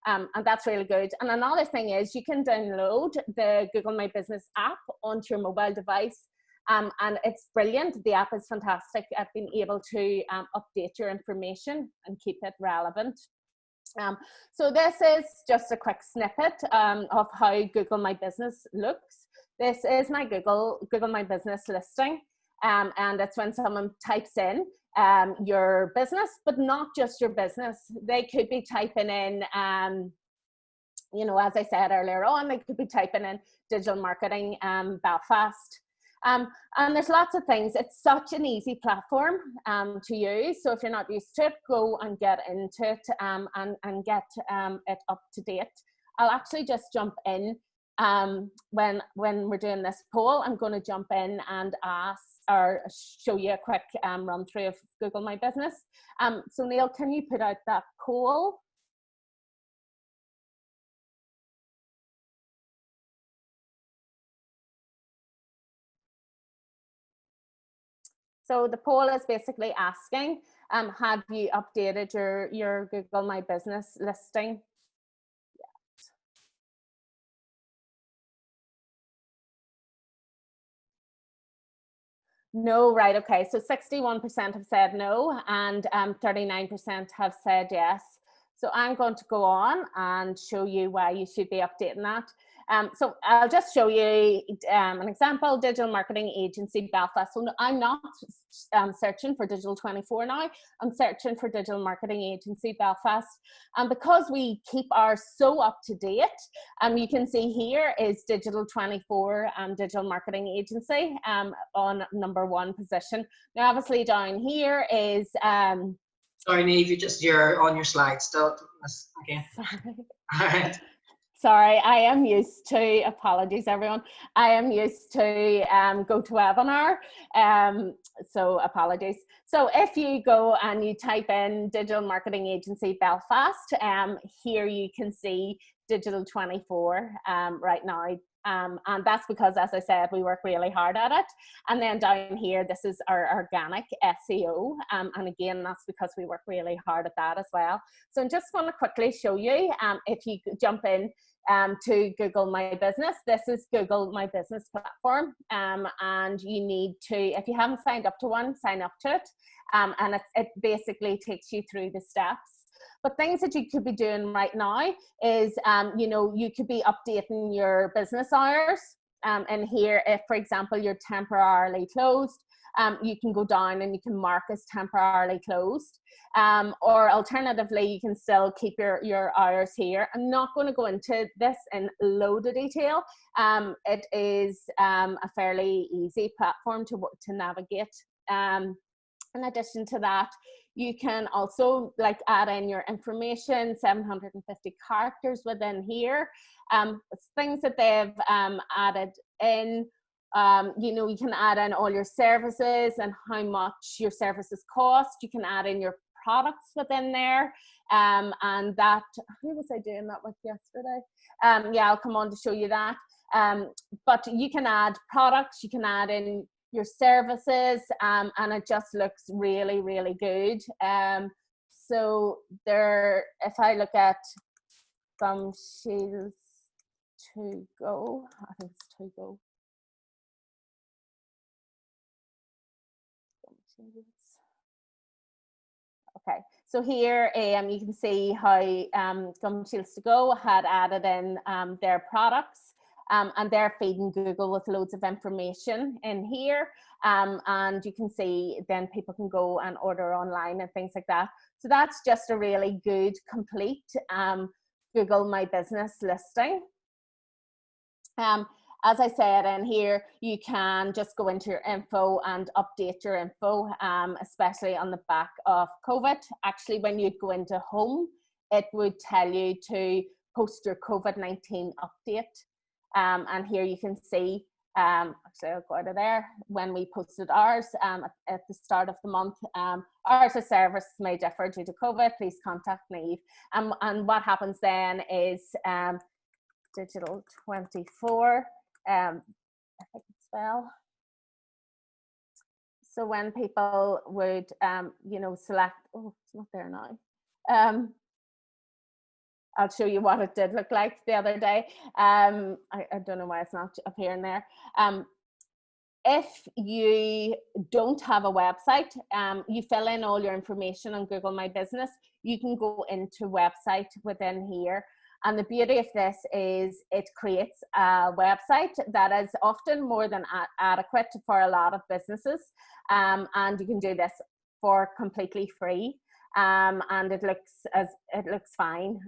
S1: And that's really good. And another thing is you can download the Google My Business app onto your mobile device. And it's brilliant. The app is fantastic at being able to update your information and keep it relevant. So this is just a quick snippet of how Google My Business looks. This is my Google My Business listing. And it's when someone types in your business, but not just your business. They could be typing in, you know, as I said earlier on, they could be typing in digital marketing Belfast. And there's lots of things. It's such an easy platform to use. So if you're not used to it, go and get into it and get it up to date. I'll actually just jump in when we're doing this poll. I'm going to jump in and ask or show you a quick run through of Google My Business. So Neil, can you put out that poll? So the poll is basically asking, have you updated your Google My Business listing? No, right, okay. So 61% have said no and 39% have said yes. So I'm going to go on and show you why you should be updating that. So I'll just show you an example, digital marketing agency Belfast. So I'm not searching for Digital 24 now, I'm searching for digital marketing agency Belfast. And because we keep ours so up to date, you can see here is Digital 24 digital marketing agency on #1 position. Now obviously down here is
S2: sorry, Niamh, you're on your slide still. Okay.
S1: sorry.
S2: All right.
S1: Sorry, I am used to, apologies everyone, I am used to GoToWebinar, so apologies. So if you go and you type in digital marketing agency Belfast, here you can see Digital 24 right now. And that's because, as I said, we work really hard at it. And then down here, this is our organic SEO. And again, that's because we work really hard at that as well. So I'm just going to quickly show you, if you jump in to Google My Business, this is Google My Business platform. And you need to, if you haven't signed up to one, sign up to it. And it basically takes you through the steps. But things that you could be doing right now is, you know, you could be updating your business hours. And here, if, for example, you're temporarily closed, you can go down and you can mark as temporarily closed. Or alternatively, you can still keep your hours here. I'm not going to go into this in a load of detail. It is a fairly easy platform to navigate. In addition to that, you can also like add in your information, 750 characters within here. Things that they've added in, you know, you can add in all your services and how much your services cost. You can add in your products within there. And that, who was I doing that with yesterday? Yeah, I'll come on to show you that. But you can add products, you can add in your services, and it just looks really, really good. So there, if I look at from Shields to Go, I think it's to Go. Okay, so here you can see how Gum Shields to Go had added in their products. And they're feeding Google with loads of information in here. And you can see then people can go and order online and things like that. So that's just a really good, complete Google My Business listing. As I said in here, you can just go into your info and update your info, especially on the back of COVID. Actually, when you go into home, it would tell you to post your COVID-19 update. And here you can see, actually I'll go out of there, when we posted ours at the start of the month. Hours of service may differ due to COVID, please contact Niamh. And what happens then is Digital 24, if I can spell. So when people would, you know, select, oh, it's not there now. I'll show you what it did look like the other day. I don't know why it's not appearing there. If you don't have a website, you fill in all your information on Google My Business. You can go into website within here. And the beauty of this is it creates a website that is often more than adequate for a lot of businesses. And you can do this for completely free. And it looks fine,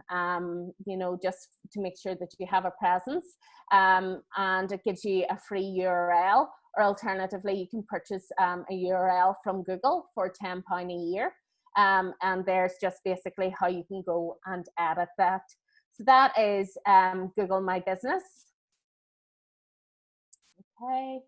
S1: you know, just to make sure that you have a presence. And it gives you a free URL, or alternatively, you can purchase a URL from Google for £10 a year. And there's just basically how you can go and edit that. So that is Google My Business. Okay.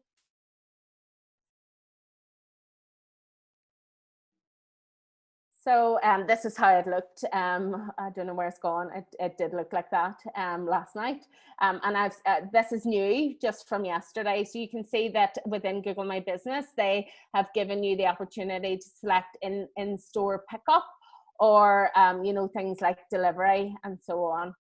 S1: So this is how it looked. I don't know where it's gone. It did look like that last night. And this is new just from yesterday. So you can see that within Google My Business, they have given you the opportunity to select in-store pickup, or you know, things like delivery and so on.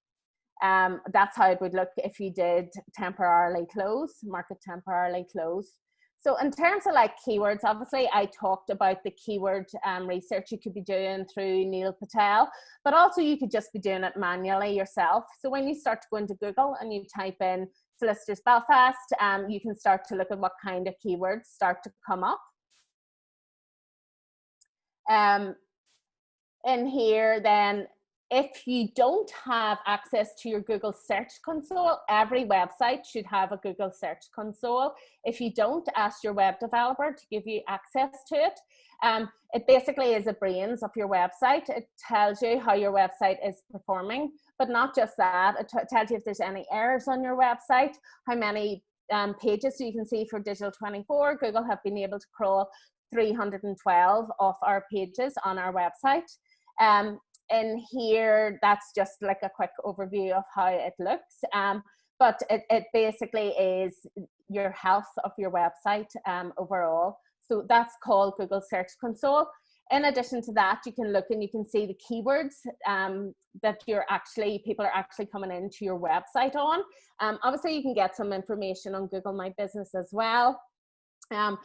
S1: That's how it would look if you did temporarily close, market temporarily close. So in terms of like keywords, obviously I talked about the keyword research you could be doing through Neil Patel, but also you could just be doing it manually yourself. So when you start to go into Google and you type in Solicitors Belfast, you can start to look at what kind of keywords start to come up. In here then, if you don't have access to your Google Search Console, every website should have a Google Search Console. If you don't, ask your web developer to give you access to it. It basically is the brains of your website. It tells you how your website is performing, but not just that. It tells you if there's any errors on your website, how many pages. So you can see for Digital 24, Google have been able to crawl 312 of our pages on our website. In here, that's just like a quick overview of how it looks. But it basically is your health of your website overall. So that's called Google Search Console. In addition to that, you can look and you can see the keywords that people are actually coming into your website on. Obviously, you can get some information on Google My Business as well. And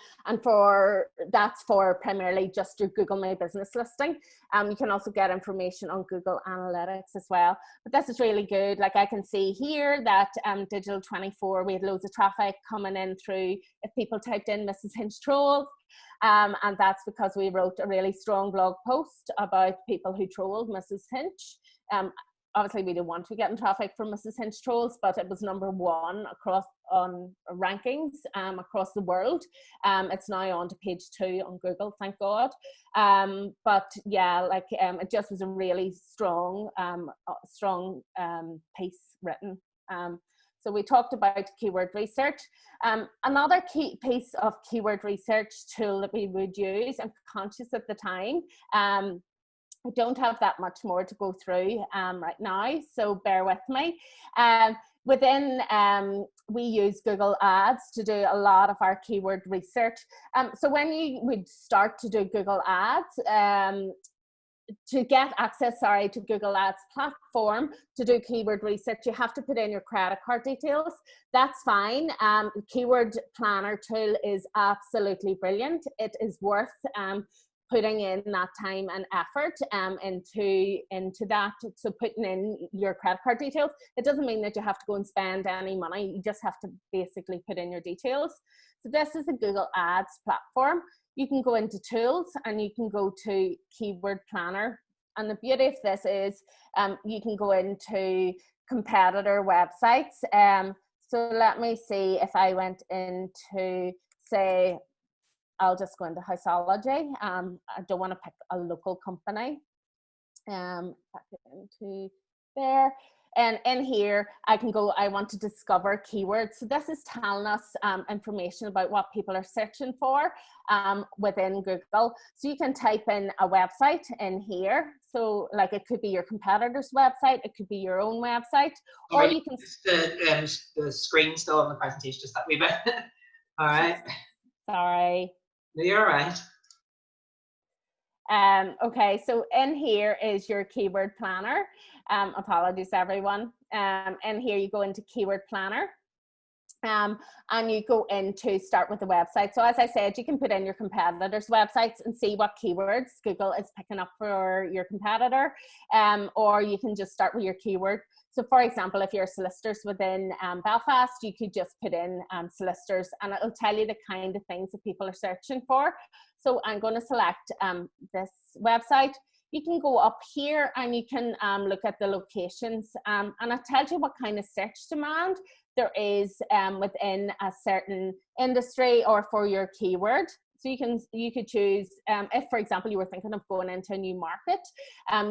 S1: that's for primarily just your Google My Business listing. You can also get information on Google Analytics as well. But this is really good. Like I can see here that Digital 24, we had loads of traffic coming in through if people typed in Mrs. Hinch trolls. And that's because we wrote a really strong blog post about people who trolled Mrs. Hinch. Obviously, we didn't want to get in traffic from Mrs. Hinch trolls, but it was #1 across on rankings across the world. It's now on to page 2 on Google, thank God. But yeah, like it just was a really strong piece written. So we talked about keyword research. Another key piece of keyword research tool that we would use, I'm conscious at the time, I don't have that much more to go through right now, so bear with me. We use Google Ads to do a lot of our keyword research. So when you would start to do Google Ads, to get access, to Google Ads platform to do keyword research, you have to put in your credit card details. That's fine. Keyword Planner tool is absolutely brilliant. It is worth putting in that time and effort into that. So putting in your credit card details, it doesn't mean that you have to go and spend any money. You just have to basically put in your details. So this is a Google Ads platform. You can go into tools and you can go to Keyword Planner. And the beauty of this is you can go into competitor websites. So let me see if I went into, say, I'll just go into Houseology. I don't want to pick a local company. Back into there. And in here, I can go, I want to discover keywords. So this is telling us information about what people are searching for within Google. So you can type in a website in here. So like it could be your competitor's website, it could be your own website, or you can...
S2: The screen still on the presentation, just that wee bit. All right.
S1: Sorry.
S2: You're right.
S1: Okay, so in here is your keyword planner. Apologies, everyone. And here you go into keyword planner. And you go in to start with the website. So as I said, you can put in your competitors' websites and see what keywords Google is picking up for your competitor, or you can just start with your keyword. So for example, if you're solicitors within Belfast, you could just put in solicitors and it'll tell you the kind of things that people are searching for. So I'm going to select this website. You can go up here and you can look at the locations and it tells you what kind of search demand there is within a certain industry or for your keyword. So you could choose, if for example you were thinking of going into a new market,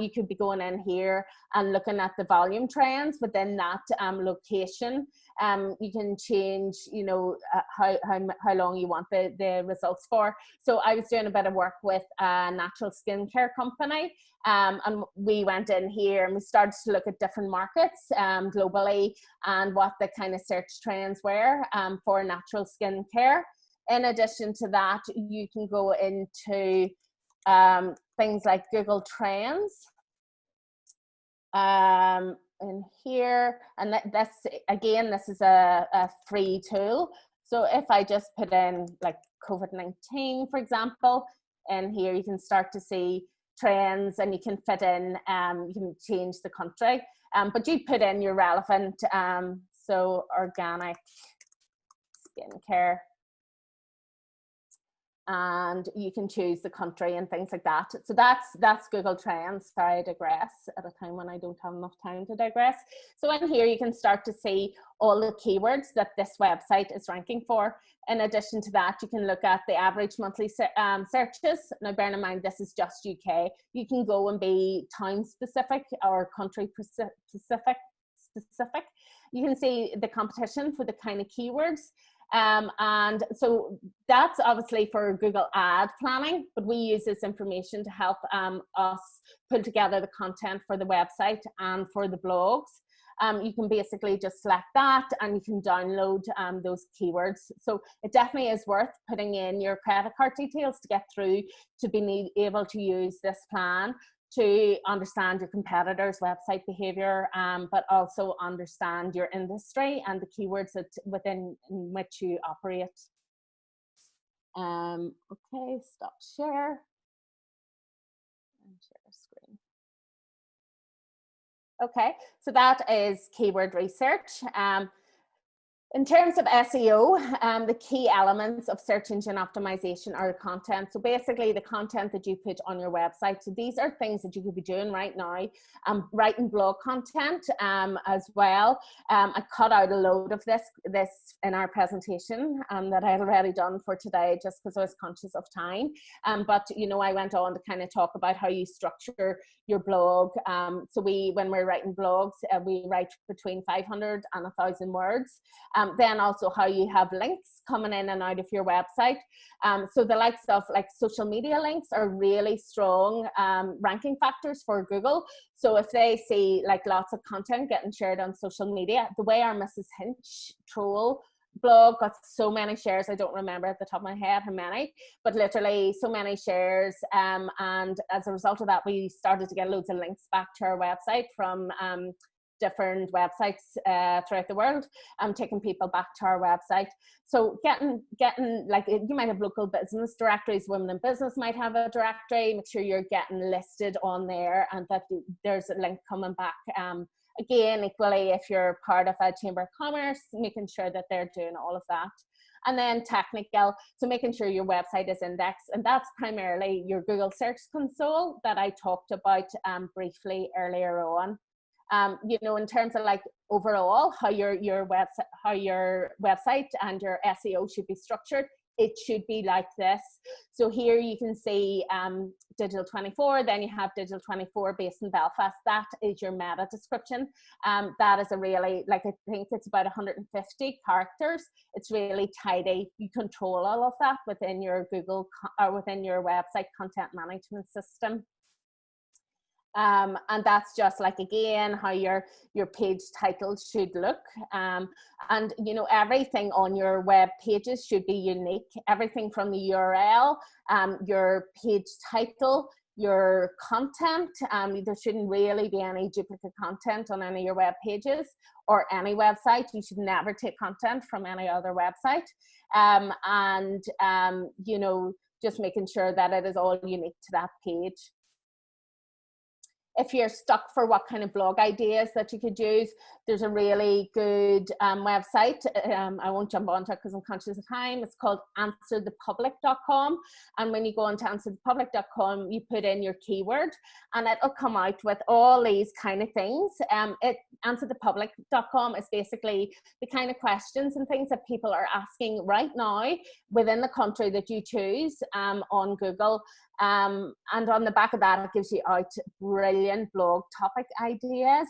S1: you could be going in here and looking at the volume trends within that location. You can change, you know, how long you want the results for. So I was doing a bit of work with a natural skincare company, and we went in here and we started to look at different markets globally and what the kind of search trends were for natural skincare. In addition to that, you can go into things like Google Trends in here. And this, again, this is a free tool. So if I just put in like COVID-19, for example, and here you can start to see trends and you can fit in, you can change the country, but you put in your relevant, so organic skincare, and you can choose the country and things like that. So that's Google Trends. Sorry, I digress at a time when I don't have enough time to digress. So in here you can start to see all the keywords that this website is ranking for. In addition to that, you can look at the average monthly searches. Now bearing in mind this is just UK. You can go and be town specific or country specific. You can see the competition for the kind of keywords. And so that's obviously for Google ad planning, but we use this information to help us put together the content for the website and for the blogs. You can basically just select that and you can download those keywords. So it definitely is worth putting in your credit card details to get through to be able to use this plan to understand your competitors' website behavior, but also understand your industry and the keywords that within which you operate. Okay, stop share and share screen. Okay, so that is keyword research. In terms of SEO, the key elements of search engine optimization are content. So basically the content that you put on your website. So these are things that you could be doing right now. Writing blog content as well. I cut out a load of this in our presentation that I had already done for today just because I was conscious of time. But you know, I went on to kind of talk about how you structure your blog. So when we're writing blogs, we write between 500 and 1,000 words. Then also how you have links coming in and out of your website. So the likes of like social media links are really strong ranking factors for Google. So if they see like lots of content getting shared on social media, the way our Mrs. Hinch troll blog got so many shares, I don't remember at the top of my head how many, but literally so many shares, and as a result of that we started to get loads of links back to our website from different websites throughout the world, taking people back to our website. So getting like, you might have local business directories, Women in Business might have a directory, make sure you're getting listed on there and that there's a link coming back. Again, equally, if you're part of a Chamber of Commerce, making sure that they're doing all of that. And then technical, so making sure your website is indexed, and that's primarily your Google Search Console that I talked about briefly earlier on. You know, in terms of like overall how your website and your SEO should be structured, it should be like this. So here you can see Digital 24, then you have Digital 24 based in Belfast. That is your meta description. That is a really, like, I think it's about 150 characters. It's really tidy. You control all of that within your Google or within your website content management system. And that's just like, again, how your page title should look. And you know, everything on your web pages should be unique. Everything from the URL, your page title, your content. There shouldn't really be any duplicate content on any of your web pages or any website. You should never take content from any other website. You know, just making sure that it is all unique to that page. If you're stuck for what kind of blog ideas that you could use, there's a really good website. I won't jump onto it because I'm conscious of time. It's called answerthepublic.com. And when you go onto answerthepublic.com, you put in your keyword and it'll come out with all these kind of things. Answerthepublic.com is basically the kind of questions and things that people are asking right now within the country that you choose on Google. And on the back of that, it gives you out brilliant blog topic ideas,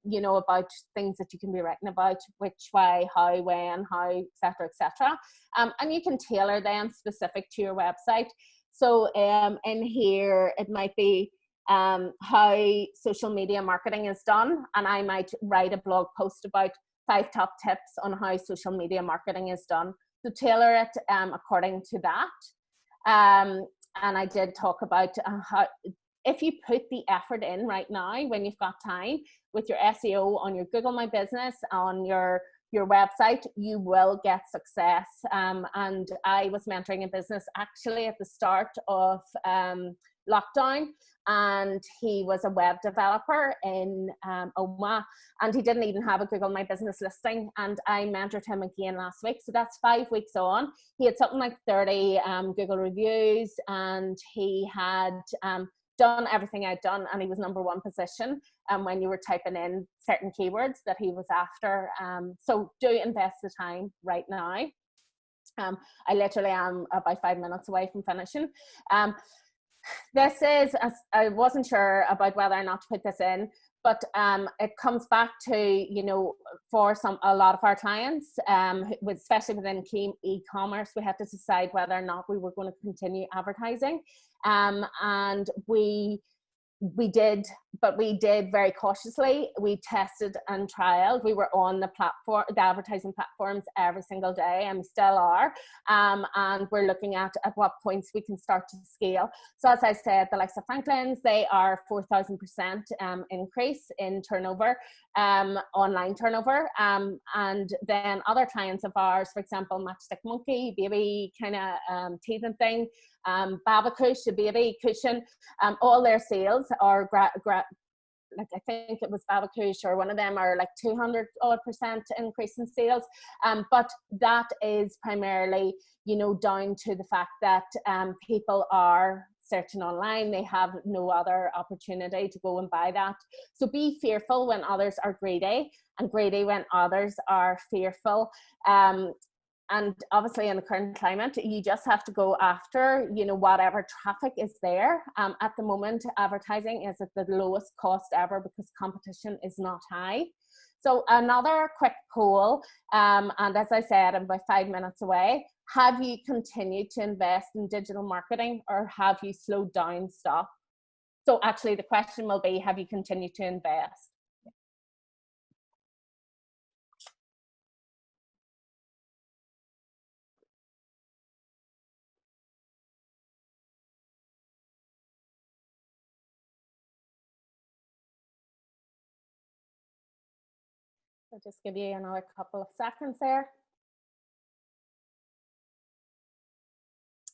S1: you know, about things that you can be writing about, which, why, how, when, how, etc., etc. And you can tailor them specific to your website. So in here, it might be how social media marketing is done, and I might write a blog post about 5 top tips on how social media marketing is done. So tailor it according to that. And I did talk about how, if you put the effort in right now, when you've got time with your SEO on your Google My Business, on your website, you will get success. And I was mentoring a business actually at the start of lockdown, and he was a web developer in Oma, and he didn't even have a Google My Business listing, and I mentored him again last week. So that's 5 weeks on. He had something like 30 Google reviews, and he had done everything I'd done, and he was #1 position when you were typing in certain keywords that he was after. So do invest the time right now. I literally am about 5 minutes away from finishing. This is, I wasn't sure about whether or not to put this in, but it comes back to, you know, for a lot of our clients, especially within e-commerce, we had to decide whether or not we were going to continue advertising. And we did, but we did very cautiously. We tested and trialed. We were on the advertising platforms every single day, and we still are. And we're looking at what points we can start to scale. So as I said, the likes of Franklin's, they are 4,000% increase in turnover, online turnover. And then other clients of ours, for example, Matchstick Monkey, baby kind of teething thing, Babacush, the baby cushion, all their sales are like, I think it was Babacush or one of them are like 200% increase in sales. But that is primarily, you know, down to the fact that people are searching online. They have no other opportunity to go and buy that. So be fearful when others are greedy, and greedy when others are fearful. And obviously in the current climate, you just have to go after, you know, whatever traffic is there. At the moment, advertising is at the lowest cost ever because competition is not high. So another quick poll, and as I said, I'm about 5 minutes away. Have you continued to invest in digital marketing, or have you slowed down, stopped? So actually the question will be, have you continued to invest? I'll just give you another couple of seconds there.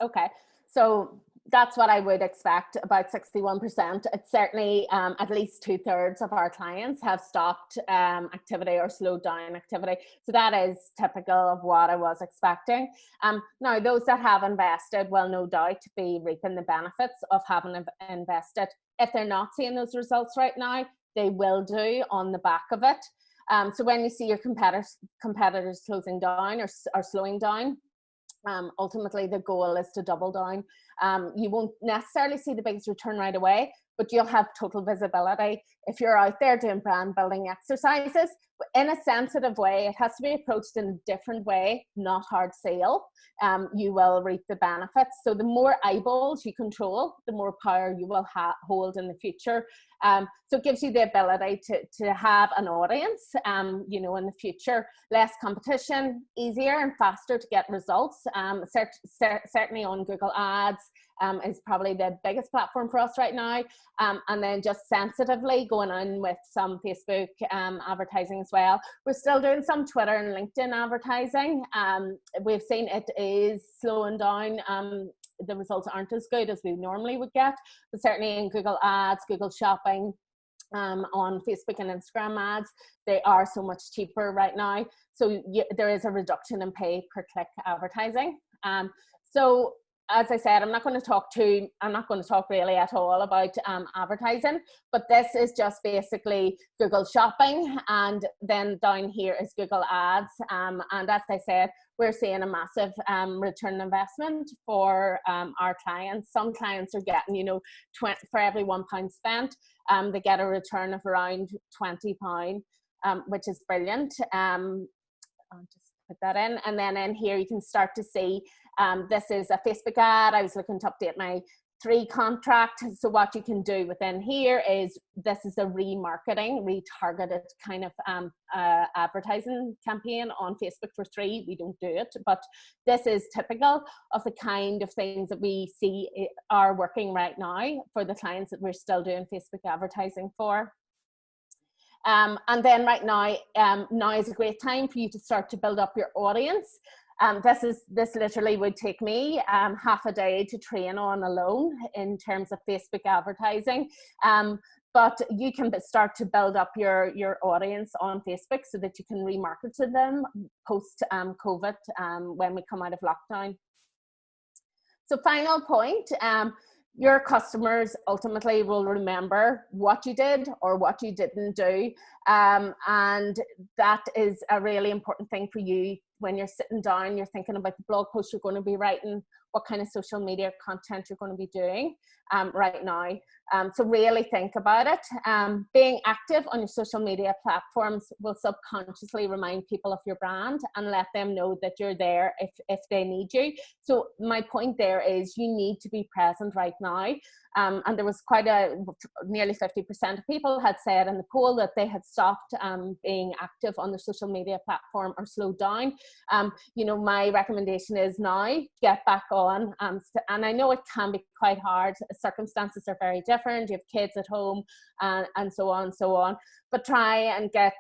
S1: Okay, so that's what I would expect, about 61%. It's certainly at least 2/3 of our clients have stopped activity or slowed down activity. So that is typical of what I was expecting. Now, those that have invested will no doubt be reaping the benefits of having invested. If they're not seeing those results right now, they will do on the back of it. So when you see your competitors closing down or slowing down, ultimately the goal is to double down. You won't necessarily see the biggest return right away, but you'll have total visibility. if you're out there doing brand building exercises in a sensitive way, it has to be approached in a different way, not hard sale. You will reap the benefits. So the more eyeballs you control, the more power you will hold in the future. So it gives you the ability to have an audience, you know, in the future, less competition, easier and faster to get results. Certainly on Google Ads is probably the biggest platform for us right now. And then just sensitively going on with some Facebook advertising as well. We're still doing some Twitter and LinkedIn advertising. We've seen it is slowing down. The results aren't as good as we normally would get, but certainly in Google Ads, Google Shopping, on Facebook and Instagram ads, they are so much cheaper right now. So there is a reduction in pay per click advertising. So as I said, I'm not going to talk really at all about advertising, but this is just basically Google Shopping, and then down here is Google Ads. And as I said, we're seeing a massive return on investment for our clients. Some clients are getting, you know, for every £1 spent, they get a return of around £20, which is brilliant. I'll just put that in, and then in here you can start to see this is a Facebook ad. I was looking to update my 3 contract. So what you can do within here is, this is a remarketing, retargeted kind of advertising campaign on Facebook for 3. We don't do it, but this is typical of the kind of things that we see are working right now for the clients that we're still doing Facebook advertising for. And then right now, now is a great time for you to start to build up your audience. This literally would take me half a day to train on alone in terms of Facebook advertising. But you can start to build up your audience on Facebook so that you can remarket to them post COVID when we come out of lockdown. So final point, your customers ultimately will remember what you did or what you didn't do. And that is a really important thing for you when you're sitting down, you're thinking about the blog post you're going to be writing, what kind of social media content you're going to be doing right now. So really think about it. Being active on your social media platforms will subconsciously remind people of your brand and let them know that you're there if they need you. So my point there is you need to be present right now. And there was nearly 50% of people had said in the poll that they had stopped being active on their social media platform or slowed down. You know, my recommendation is now get back on. And I know it can be quite hard. Circumstances are very different. You have kids at home and so on and so on. But try and get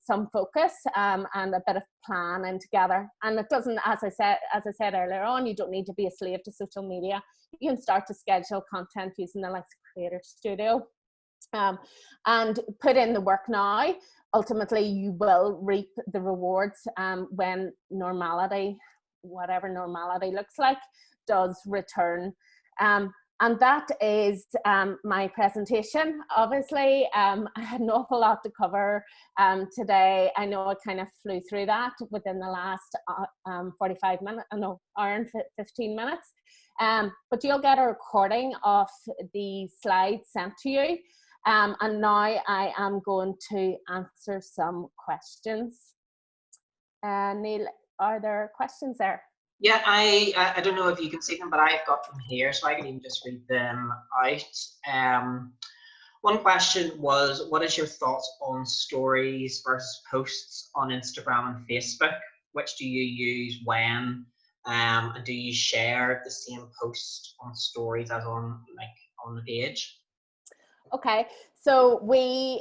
S1: some focus and a bit of planning together. And it doesn't, as I said earlier on, you don't need to be a slave to social media. You can start to schedule content using the Alexa Creator Studio and put in the work now. Ultimately, you will reap the rewards when normality, whatever normality looks like, does return. And that is my presentation. Obviously, I had an awful lot to cover today. I know I kind of flew through that within the last 45 minutes, no, hour and 15 minutes. But you'll get a recording of the slides sent to you. And now I am going to answer some questions. Neil, are there questions there?
S2: Yeah, I don't know if you can see them, but I've got them here, so I can even just read them out. One question was, what is your thoughts on stories versus posts on Instagram and Facebook? Which do you use when? And do you share the same post on stories as on the page?
S1: Okay, so we're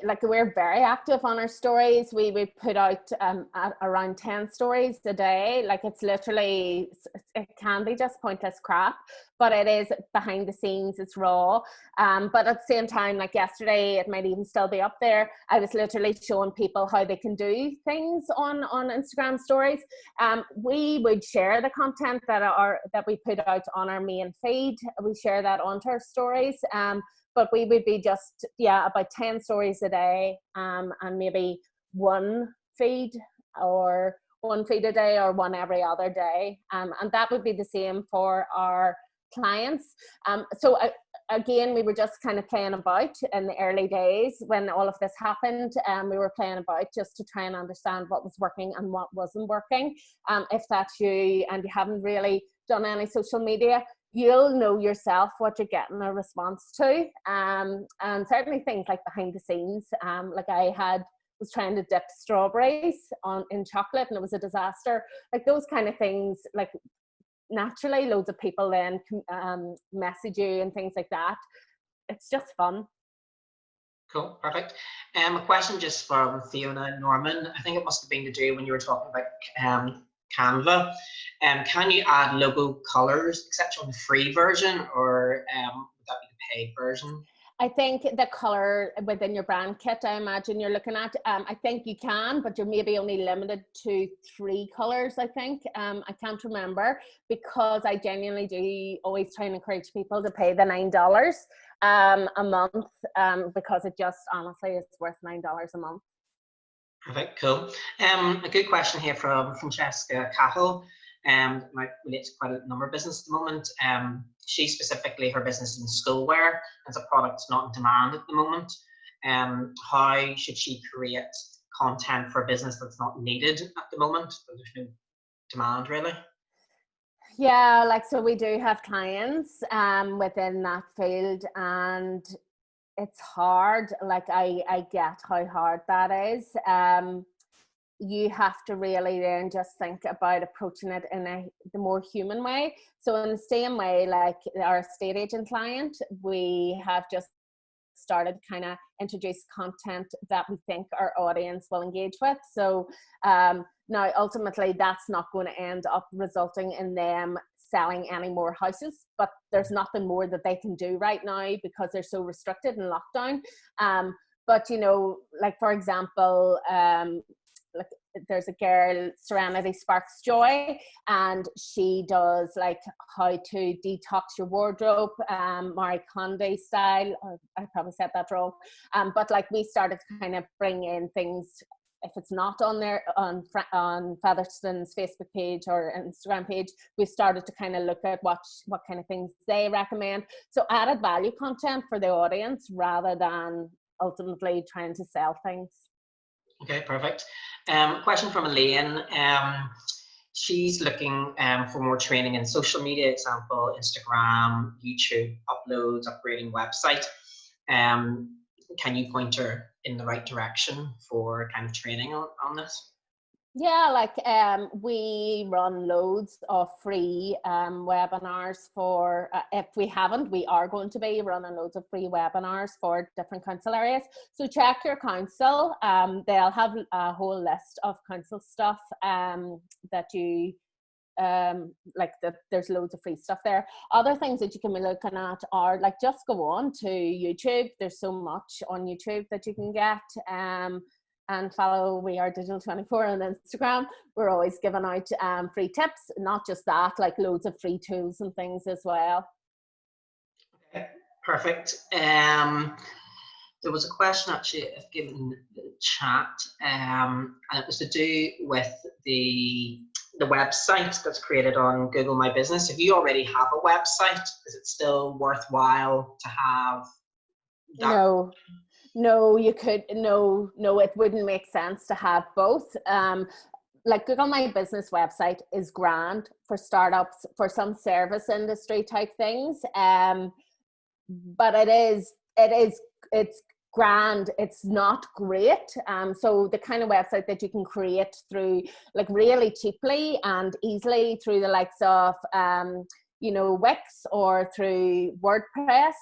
S1: very active on our stories. We put out around 10 stories a day. Like, it's literally, it can be just pointless crap, but it is behind the scenes, it's raw. But at the same time, like yesterday, it might even still be up there. I was literally showing people how they can do things on Instagram stories. We would share the content that we put out on our main feed. We share that onto our stories. But we would be just, about 10 stories a day, and maybe one feed a day, or one every other day. And that would be the same for our clients. So again, we were just kind of playing about in the early days when all of this happened. We were playing about just to try and understand what was working and what wasn't working. If that's you and you haven't really done any social media, you'll know yourself what you're getting a response to. And certainly things like behind the scenes, like was trying to dip strawberries in chocolate and it was a disaster. Like those kind of things, like naturally loads of people then message you and things like that. It's just fun.
S2: Cool, perfect. A question just from Fiona Norman. I think it must have been to do when you were talking about Canva. Can you add logo colors except on the free version, or would that be the paid version?
S1: I think the color within your brand kit, I imagine you're looking at, I think you can, but you're maybe only limited to 3 colors, I think. I can't remember, because I genuinely do always try and encourage people to pay the $9 a month, because it just honestly is worth $9 a month.
S2: Perfect, cool. A good question here from Francesca Cahill. Might relate to quite a number of business at the moment. She specifically, her business in schoolwear, as a product not in demand at the moment. How should she create content for a business that's not needed at the moment? There's no demand really.
S1: Yeah, like, so we do have clients within that field, and it's hard. Like I get how hard that is. You have to really then just think about approaching it in the more human way. So in the same way, like our estate agent client, we have just started kind of introduce content that we think our audience will engage with. So now ultimately that's not going to end up resulting in them selling any more houses, but there's nothing more that they can do right now because they're so restricted in lockdown. But you know, like for example, like there's a girl, Serenity Sparks Joy, and she does like how to detox your wardrobe, Marie Kondo style. I probably said that wrong, but like we started to kind of bring in things. If it's not on there on Featherston's Facebook page or Instagram page, we started to kind of look at what kind of things they recommend. So added value content for the audience rather than ultimately trying to sell things.
S2: Okay, perfect. Question from Elaine. She's looking for more training in social media, example, Instagram, YouTube, uploads, upgrading website. Can you point her in the right direction for kind of training on this?
S1: Yeah, like we run loads of free webinars for, if we haven't, we are going to be running loads of free webinars for different council areas. So check your council. They'll have a whole list of council stuff that you, there's loads of free stuff there. Other things that you can be looking at are like, just go on to YouTube. There's so much on YouTube that you can get. And follow We Are Digital 24 on Instagram. We're always giving out free tips, not just that, like loads of free tools and things as well.
S2: Okay, perfect. There was a question actually I've given in the chat, and it was to do with the website that's created on Google My Business. If you already have a website, is it still worthwhile to have that?
S1: No, you could, no, it wouldn't make sense to have both. Like Google My Business website is grand for startups, for some service industry type things. But it's grand. It's not great. So the kind of website that you can create through like really cheaply and easily through the likes of, you know, Wix or through WordPress,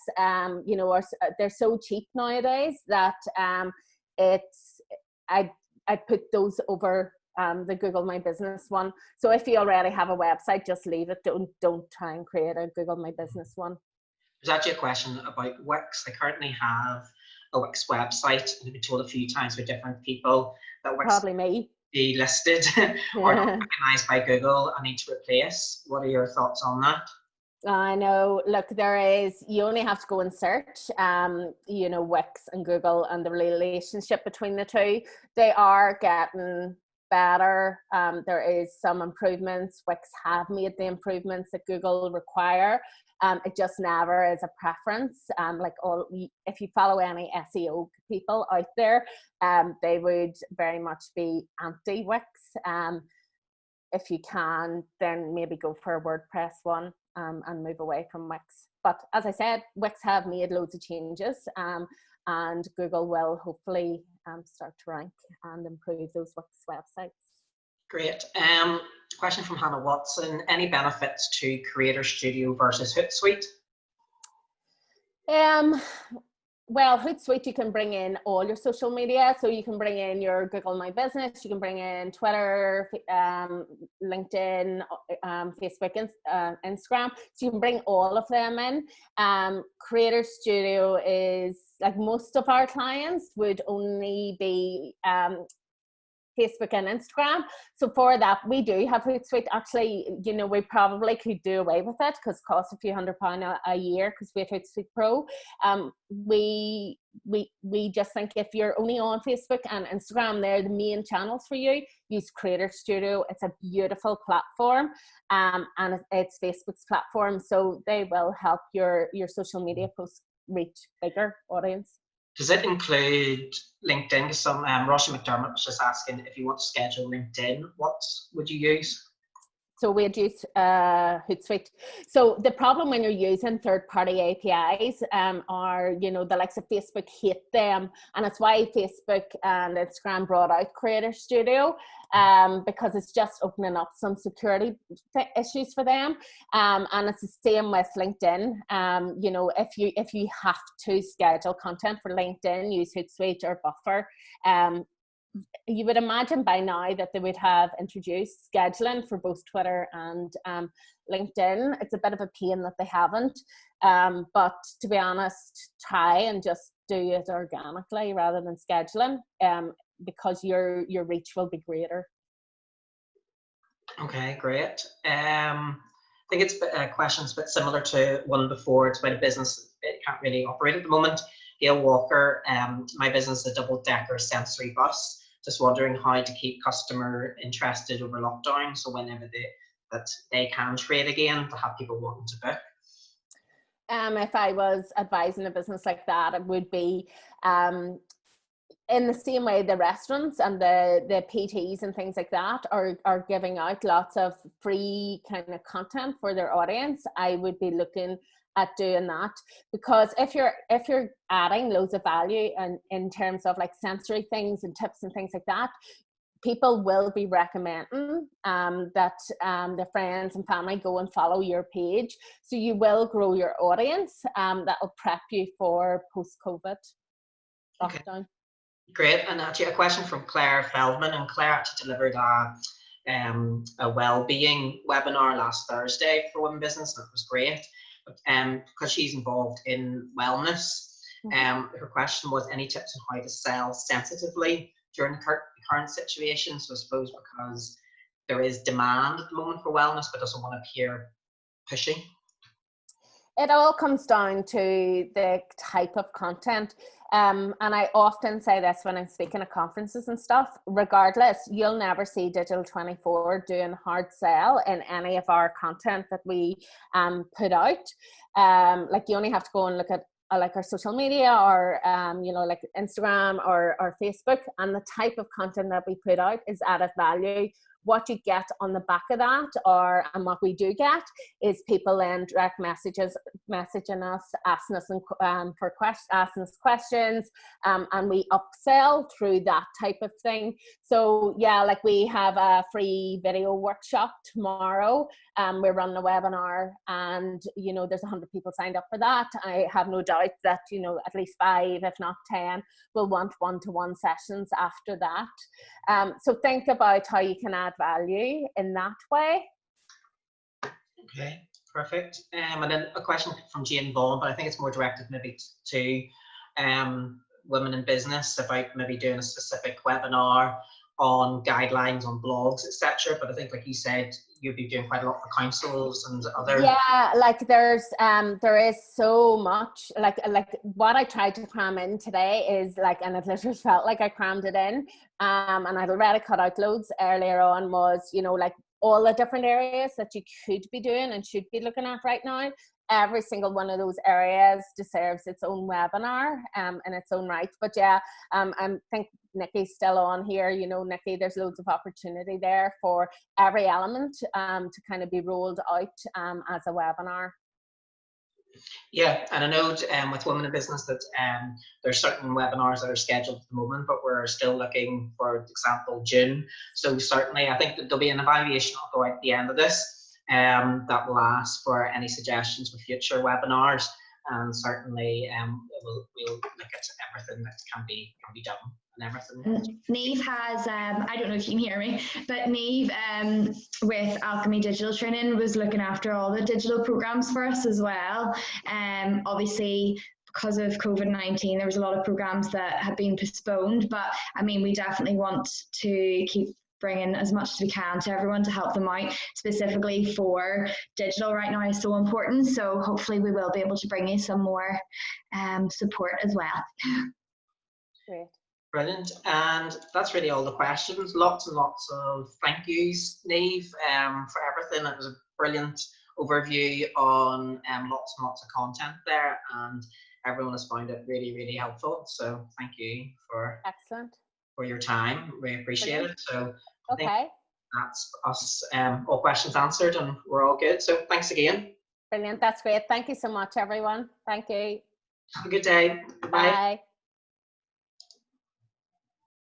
S1: you know, they're so cheap nowadays that I'd put those over the Google My Business one. So if you already have a website, just leave it. Don't try and create a Google My Business one. There's
S2: actually a question about Wix. I currently have a Wix website, and I've been told a few times by different people that Wix
S1: probably me
S2: be listed or not recognized by Google. I need to replace. What are your thoughts on that?
S1: I know. Look, you only have to go and search, you know, Wix and Google and the relationship between the two. They are getting better. There is some improvements. Wix have made the improvements that Google require. It just never is a preference. If you follow any SEO people out there, they would very much be anti-Wix. If you can, then maybe go for a WordPress one and move away from Wix. But as I said, Wix have made loads of changes, and Google will hopefully start to rank and improve those Wix websites.
S2: Great. Question from Hannah Watson. Any benefits to Creator Studio versus Hootsuite?
S1: Well, Hootsuite, you can bring in all your social media. So you can bring in your Google My Business, you can bring in Twitter, LinkedIn, Facebook, Instagram. So you can bring all of them in. Creator Studio is, like most of our clients, would only be Facebook and Instagram. So for that, we do have Hootsuite. Actually, you know, we probably could do away with it because it costs a few £100 a year because we have Hootsuite Pro. We just think if you're only on Facebook and Instagram, they're the main channels for you, use Creator Studio. It's a beautiful platform, and it's Facebook's platform, so they will help your social media posts reach bigger audience.
S2: Does it include LinkedIn? Some Roshi McDermott was just asking if you want to schedule LinkedIn, what would you use?
S1: So we'd use Hootsuite. So the problem when you're using third-party APIs are, you know, the likes of Facebook hate them, and it's why Facebook and Instagram brought out Creator Studio, because it's just opening up some security issues for them. And it's the same with LinkedIn. You know, if you have to schedule content for LinkedIn, use Hootsuite or Buffer. You would imagine by now that they would have introduced scheduling for both Twitter and LinkedIn. It's a bit of a pain that they haven't, but to be honest, try and just do it organically rather than scheduling, because your reach will be greater.
S2: Okay, great. I think it's a question a bit similar to one before. It's about a business that can't really operate at the moment. Gail Walker, my business is a double-decker sensory bus. Just wondering how to keep customer interested over lockdown, so whenever they can trade again, to have people wanting to book.
S1: If I was advising a business like that, it would be in the same way the restaurants and the PTs and things like that are giving out lots of free kind of content for their audience. I would be looking at doing that, because if you're adding loads of value and in terms of like sensory things and tips and things like that, people will be recommending that their friends and family go and follow your page. So you will grow your audience. That will prep you for post-COVID lockdown.
S2: Okay. Great. And actually a question from Claire Feldman, and Claire actually delivered a well-being webinar last Thursday for Women Business, and it was great. Because she's involved in wellness, her question was any tips on how to sell sensitively during the current situation. So I suppose because there is demand at the moment for wellness, but doesn't want to appear pushy.
S1: It all comes down to the type of content. And I often say this when I'm speaking at conferences and stuff, regardless, you'll never see Digital 24 doing hard sell in any of our content that we put out. Like you only have to go and look at like our social media or, you know, like Instagram or Facebook, and the type of content that we put out is added value. What you get on the back of that, and what we do get, is people then direct messaging us, asking us asking us questions, and we upsell through that type of thing. So yeah, like we have a free video workshop tomorrow. We're running a webinar, and you know there's 100 people signed up for that. I have no doubt that you know at least 5, if not 10, will want one-to-one sessions after that. So think about how you can add value in that way.
S2: Okay, perfect. And then a question from Jane Vaughan, but I think it's more directed maybe to women in business about maybe doing a specific webinar on guidelines on blogs, etc. But I think, like you said, you'd be doing quite a lot for councils and other.
S1: Yeah, like there is so much, like what I tried to cram in today is like, and it literally felt like I crammed it in, and I'd already cut out loads earlier on, was, you know, like all the different areas that you could be doing and should be looking at right now. Every single one of those areas deserves its own webinar in its own right. But yeah, I think Nikki's still on here. You know, Nikki, there's loads of opportunity there for every element to kind of be rolled out as a webinar.
S2: Yeah, and I know with Women in Business that there's certain webinars that are scheduled at the moment, but we're still looking for example June. So certainly I think that there'll be an evaluation will go out at the end of this that will ask for any suggestions for future webinars, and certainly we'll look at everything that can be done and everything.
S3: Niamh has, I don't know if you can hear me, but Niamh with Alchemy Digital Training was looking after all the digital programs for us as well. Obviously, because of COVID-19, there was a lot of programs that have been postponed, but I mean, we definitely want to keep bringing as much as we can to everyone to help them out, specifically for digital right now is so important. So hopefully we will be able to bring you some more support as well.
S1: Great.
S2: Brilliant, and that's really all the questions. Lots and lots of thank yous, Niamh, for everything. It was a brilliant overview on lots and lots of content there, and everyone has found it really, really helpful. So thank you for your time. We appreciate it. So I think that's us, all questions answered, and we're all good. So thanks again.
S1: Brilliant, that's great. Thank you so much, everyone. Thank you.
S2: Have a good day. Bye.
S1: Bye.